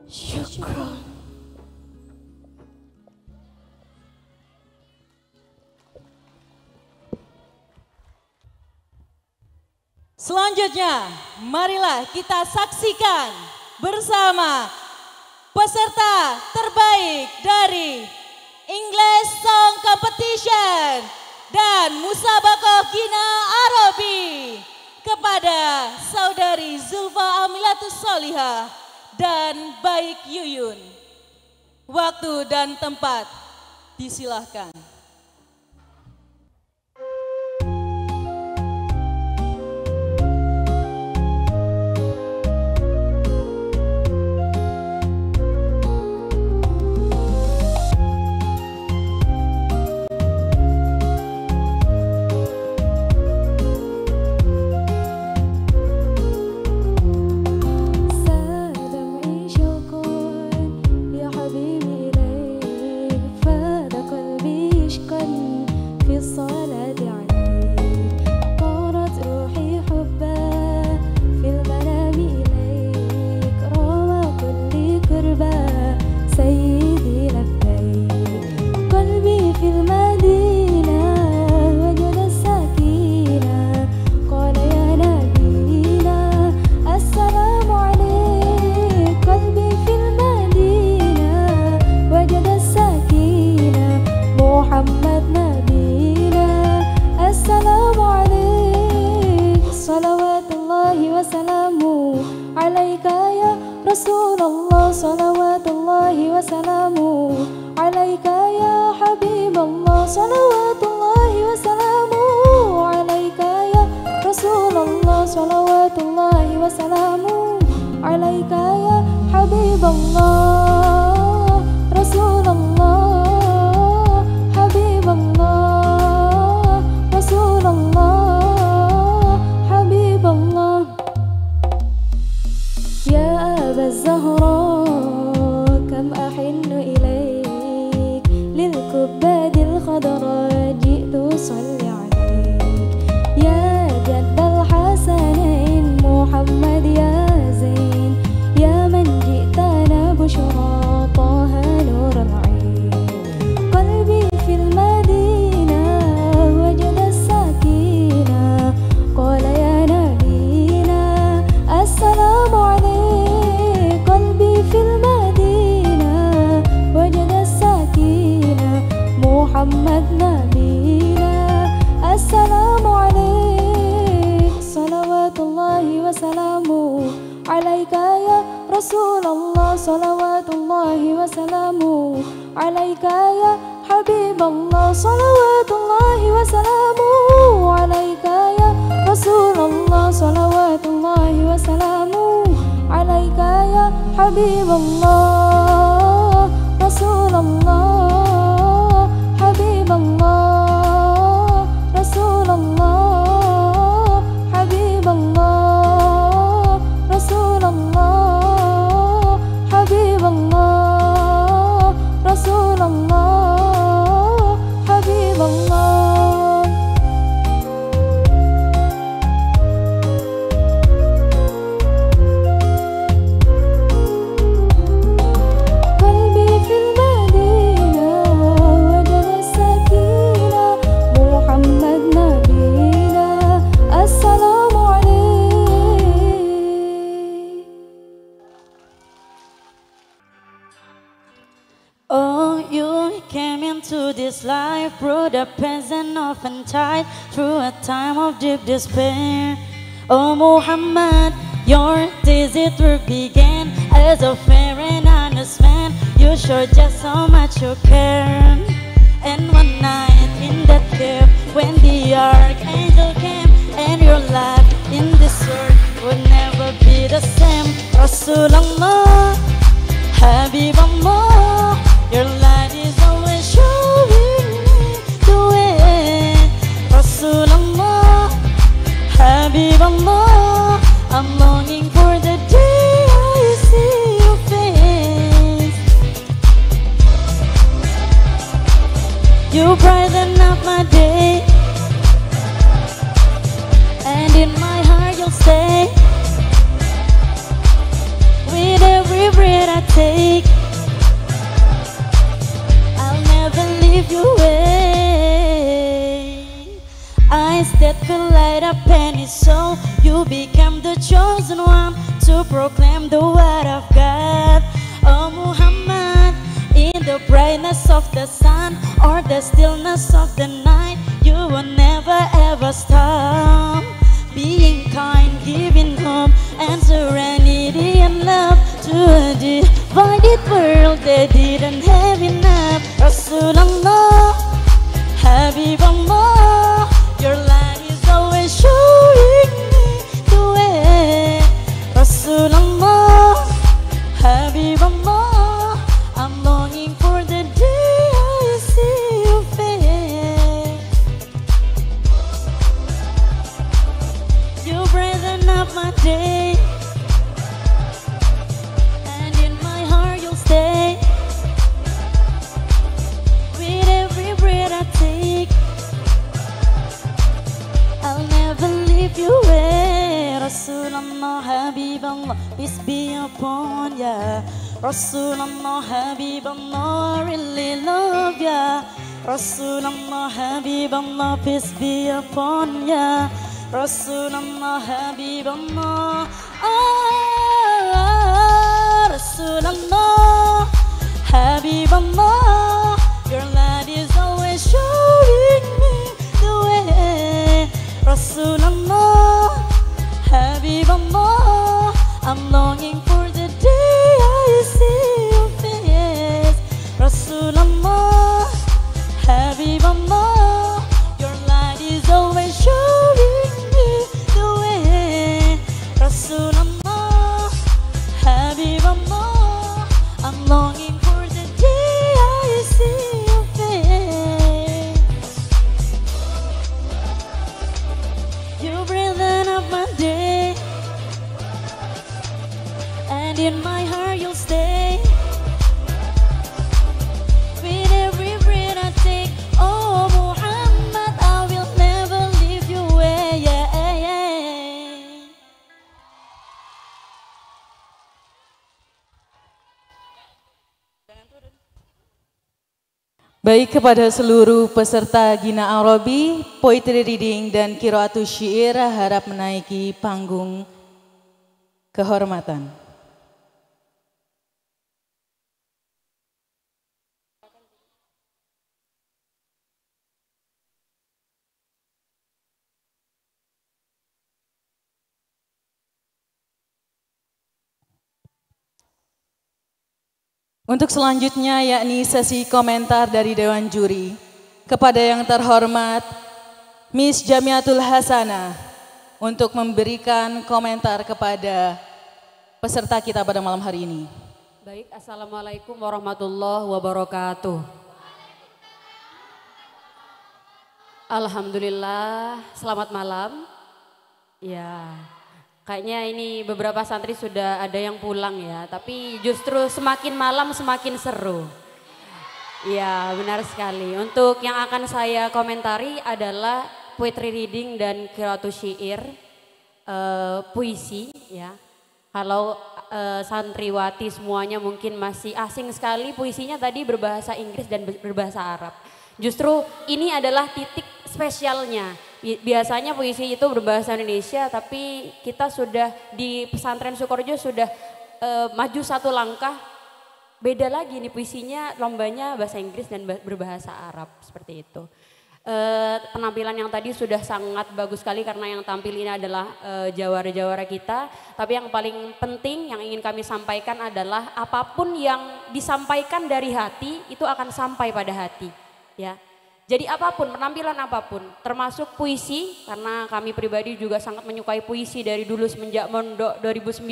Syukran. Selanjutnya, marilah kita saksikan bersama peserta terbaik dari English Song Competition dan Musabaqah Ghina Arabi kepada Saudari Zulfa Amilatus Solihah dan Baik Yuyun. Waktu dan tempat disilahkan. Rasulullah salawatullahi wassalamu alaika ya Habibullah salawatullahi wassalamu alaika ya Rasulullah salawatullahi wassalamu alaika ya Habibullah Rasulullah Habibullah Rasulullah Habibullah Ya Aba Zahra kam ahinnu ilaik lil kubbadil khadra jitu salli alaik ya jaddal hasanain Muhammad ya Zain ya man jitana bushra taha nurul ain qalbi fil madinah wajada sakinah qala ya nabina assalamu alaik qalbi fil madinah wajada sakinah Muhammad nabina assalamu alaik salawatullahi wassalamu alaika ya Rasulullah salawatullahi wassalamu alaika ya حبيب الله صلوات الله وسلامه عليك يا رسول الله صلوات الله وسلامه عليك يا حبيب الله رسول الله حبيب الله رسول الله حبيب الله رسول الله حبيب الله رسول الله حبيب الله قلبي في المدينة وجد السكينة محمد نبينا السلام عليك. Oh, you came into this life, brought a peasant often tied through a time of deep despair. Oh, Muhammad, your days it work began as a fair and honest man. You showed just how much you care. And one night in that cave, when the archangel came, and your life in this world would never be the same. Rasulullah, Habibullah, your light is always showing me the way. Rasulullah, Habibullah, I'm longing for the day I see your face. You brighten up my day, and in my heart you'll stay. With every breath I take, I'll never leave you away. Eyes that could light up any soul, you became the chosen one to proclaim the word of God. Oh Muhammad, in the brightness of the sun or the stillness of the night, you will never ever stop. Being kind, giving hope and serenity and love to a divided world that didn't have enough. Rasulullah, Habibullah, your light is always showing me the way. Rasulullah, Habibullah, I'm longing for the day I see your face. You brighten up my day, and in my heart you'll stay. With every breath I take, I'll never leave you away. Rasulullah, Habibullah, peace be upon ya. Rasulullah, Habibullah, really love ya. Rasulullah, Habibullah, peace be upon ya. Rasulullah, Habibullah, Rasulullah, Habibullah, your light is always showing me the way. Rasulullah, Habibullah, I'm longing for the day I see your face. Rasulullah, Habibullah, your light is always showing me the way. Rasulullah, Habibullah, I'm longing for the day I see your face. You brighten up my day, and in my heart you'll stay. With every breath I take, oh Muhammad, I will never leave you away. Baik, kepada seluruh peserta Gina Arabi, Poetry Reading dan Qiraatus Syair harap menaiki panggung kehormatan. Untuk selanjutnya yakni sesi komentar dari Dewan Juri. Kepada yang terhormat Miss Jamiatul Hasanah untuk memberikan komentar kepada peserta kita pada malam hari ini. Baik, Assalamualaikum warahmatullahi wabarakatuh. Alhamdulillah, selamat malam. Ya, kayaknya ini beberapa santri sudah ada yang pulang ya, tapi justru semakin malam semakin seru. Ya, benar sekali. Untuk yang akan saya komentari adalah poetry reading dan qiraatus syair, puisi ya. Kalau santriwati semuanya mungkin masih asing sekali puisinya tadi berbahasa Inggris dan berbahasa Arab. Justru ini adalah titik spesialnya. Biasanya puisi itu berbahasa Indonesia, tapi kita sudah di pesantren Sukorejo sudah maju satu langkah. Beda lagi nih puisinya, lombanya bahasa Inggris dan berbahasa Arab seperti itu. Penampilan yang tadi sudah sangat bagus sekali karena yang tampil ini adalah jawara-jawara kita. Tapi yang paling penting yang ingin kami sampaikan adalah apapun yang disampaikan dari hati itu akan sampai pada hati. Ya. Jadi apapun, penampilan apapun, termasuk puisi, karena kami pribadi juga sangat menyukai puisi dari dulu semenjak mondok 2009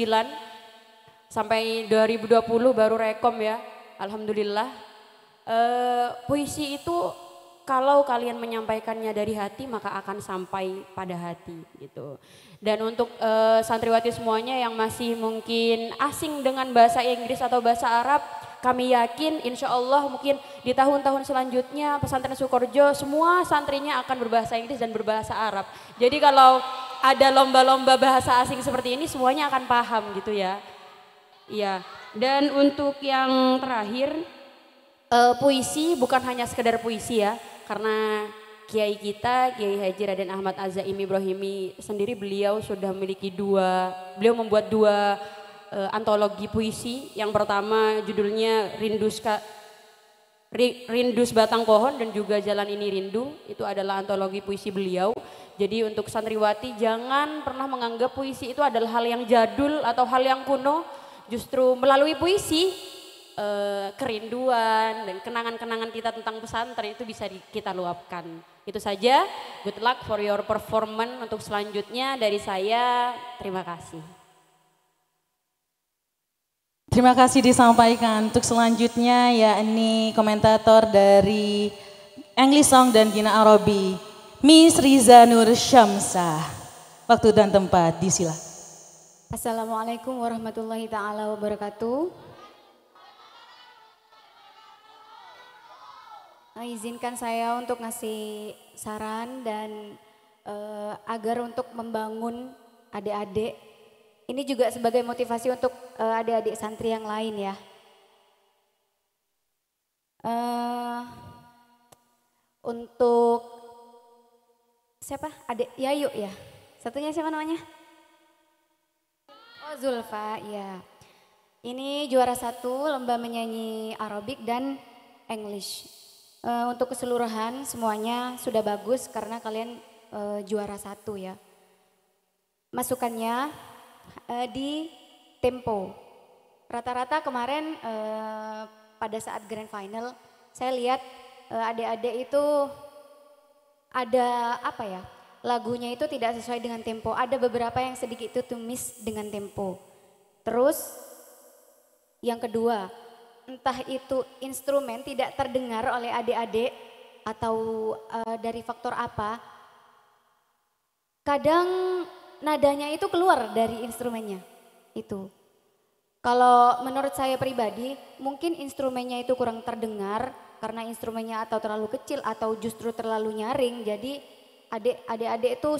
sampai 2020 baru rekom ya, alhamdulillah. Puisi itu kalau kalian menyampaikannya dari hati maka akan sampai pada hati gitu. Dan untuk santriwati semuanya yang masih mungkin asing dengan bahasa Inggris atau bahasa Arab, kami yakin insya Allah mungkin di tahun-tahun selanjutnya pesantren Sukorejo semua santrinya akan berbahasa Inggris dan berbahasa Arab. Jadi kalau ada lomba-lomba bahasa asing seperti ini semuanya akan paham gitu ya. Iya. Dan untuk yang terakhir puisi bukan hanya sekedar puisi ya, karena Kiai kita, Kiai Haji Raden Ahmad Az-Zaim Ibrahimi sendiri beliau sudah memiliki beliau membuat dua antologi puisi. Yang pertama judulnya Rindus Batang Pohon dan juga Jalan Ini Rindu, itu adalah antologi puisi beliau. Jadi untuk santriwati jangan pernah menganggap puisi itu adalah hal yang jadul atau hal yang kuno, justru melalui puisi kerinduan dan kenangan-kenangan kita tentang pesantren itu bisa kita luapkan. Itu saja, good luck for your performance. Untuk selanjutnya dari saya, terima kasih. Terima kasih disampaikan. Untuk selanjutnya yakni komentator dari English Song dan Gina Arabi, Miss Riza Nur Syamsah. Waktu dan tempat disilakan. Assalamualaikum warahmatullahi taala wabarakatuh. Izinkan saya untuk ngasih saran dan agar untuk membangun adik-adik. Ini juga sebagai motivasi untuk adik-adik santri yang lain ya. Untuk siapa? Adik Yayu ya. Satunya siapa namanya? Oh Zulfa, ya. Ini juara 1 lomba menyanyi Arabic dan English. Untuk keseluruhan semuanya sudah bagus karena kalian juara 1 ya. Masukannya di tempo. Rata-rata kemarin pada saat grand final saya lihat adik-adik itu ada apa ya, lagunya itu tidak sesuai dengan tempo. Ada beberapa yang sedikit itu tumis dengan tempo. Terus yang kedua, entah itu instrumen tidak terdengar oleh adik-adik atau dari faktor apa, kadang nadanya itu keluar dari instrumennya itu. Kalau menurut saya pribadi mungkin instrumennya itu kurang terdengar karena instrumennya atau terlalu kecil atau justru terlalu nyaring, jadi adik-adik itu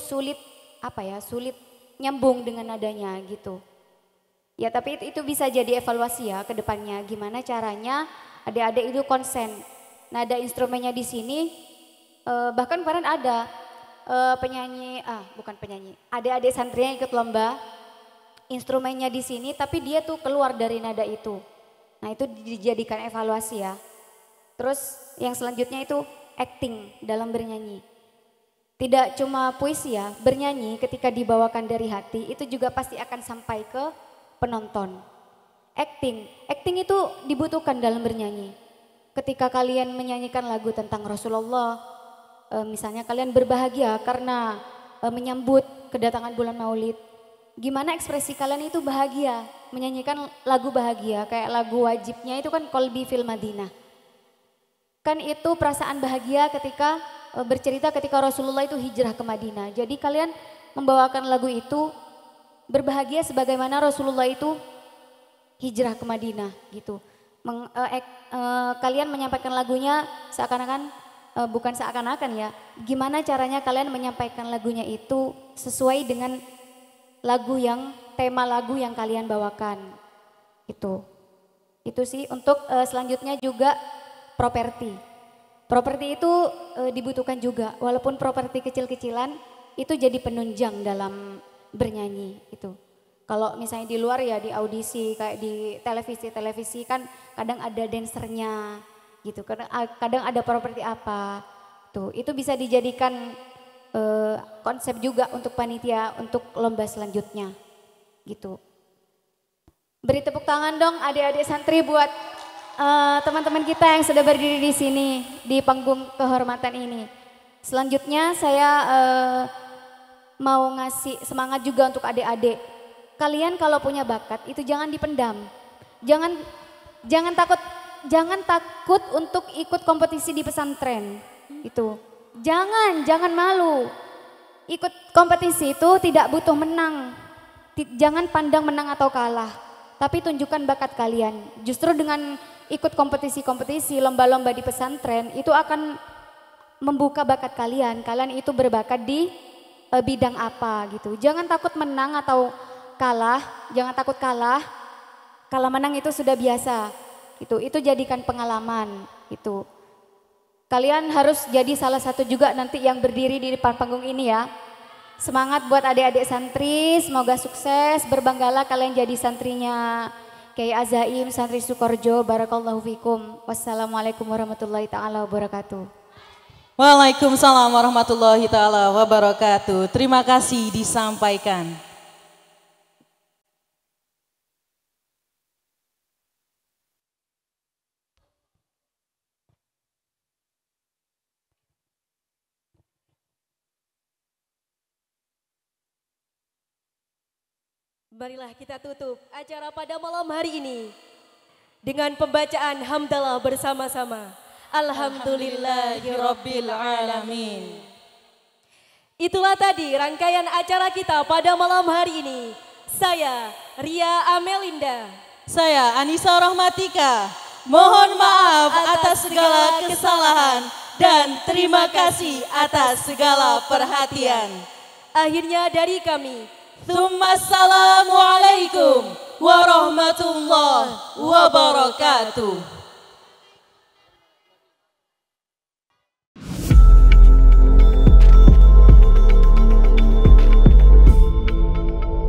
sulit nyambung dengan nadanya gitu. Ya tapi itu bisa jadi evaluasi ya ke depannya, gimana caranya adik-adik itu konsen. Nada instrumennya di sini, bahkan kemarin ada adik-adik santri yang ikut lomba, instrumennya di sini tapi dia tuh keluar dari nada itu. Nah itu dijadikan evaluasi ya. Terus yang selanjutnya itu acting dalam bernyanyi. Tidak cuma puisi ya, bernyanyi ketika dibawakan dari hati itu juga pasti akan sampai ke penonton. acting. Acting itu dibutuhkan dalam bernyanyi. Ketika kalian menyanyikan lagu tentang Rasulullah, misalnya kalian berbahagia karena menyambut kedatangan bulan Maulid. Gimana ekspresi kalian itu bahagia, menyanyikan lagu bahagia, kayak lagu wajibnya itu kan Kolbi Fil Madinah. Kan itu perasaan bahagia ketika bercerita ketika Rasulullah itu hijrah ke Madinah. Jadi kalian membawakan lagu itu berbahagia sebagaimana Rasulullah itu hijrah ke Madinah gitu. Kalian menyampaikan lagunya seakan-akan, bukan seakan-akan ya, gimana caranya kalian menyampaikan lagunya itu sesuai dengan tema lagu yang kalian bawakan. Itu sih. Untuk selanjutnya juga properti. Properti itu dibutuhkan juga, walaupun properti kecil-kecilan itu jadi penunjang dalam bernyanyi itu. Kalau misalnya di luar ya di audisi, kayak di televisi kan kadang ada dancernya gitu, kadang ada properti apa. Itu bisa dijadikan konsep juga untuk panitia untuk lomba selanjutnya gitu. Beri tepuk tangan dong adik-adik santri buat teman-teman kita yang sudah berdiri di sini di panggung kehormatan ini. Selanjutnya saya mau ngasih semangat juga untuk adik-adik. Kalian kalau punya bakat itu jangan dipendam. Jangan takut untuk ikut kompetisi di pesantren. Itu. Jangan malu. Ikut kompetisi itu tidak butuh menang. Jangan pandang menang atau kalah. Tapi tunjukkan bakat kalian. Justru dengan ikut kompetisi-kompetisi, lomba-lomba di pesantren itu akan membuka bakat kalian. Kalian itu berbakat di bidang apa gitu. Jangan takut menang atau kalah, jangan takut kalah. Kalau menang itu sudah biasa. Itu jadikan pengalaman gitu. Kalian harus jadi salah satu juga nanti yang berdiri di depan panggung ini ya. Semangat buat adik-adik santri, semoga sukses, berbanggalah kalian jadi santrinya Kiai Azaim Santri Sukorjo. Barakallahu fikum. Wassalamualaikum warahmatullahi taala wabarakatuh. Waalaikumsalam warahmatullahi taala wabarakatuh. Terima kasih disampaikan. Marilah kita tutup acara pada malam hari ini dengan pembacaan hamdalah bersama-sama. Alhamdulillahirabbil alamin. Itulah tadi rangkaian acara kita pada malam hari ini. Saya Ria Amelinda. Saya Anissa Rahmatika. Mohon maaf atas segala kesalahan dan terima kasih atas segala perhatian. Akhirnya dari kami, Assalamualaikum warahmatullahi wabarakatuh.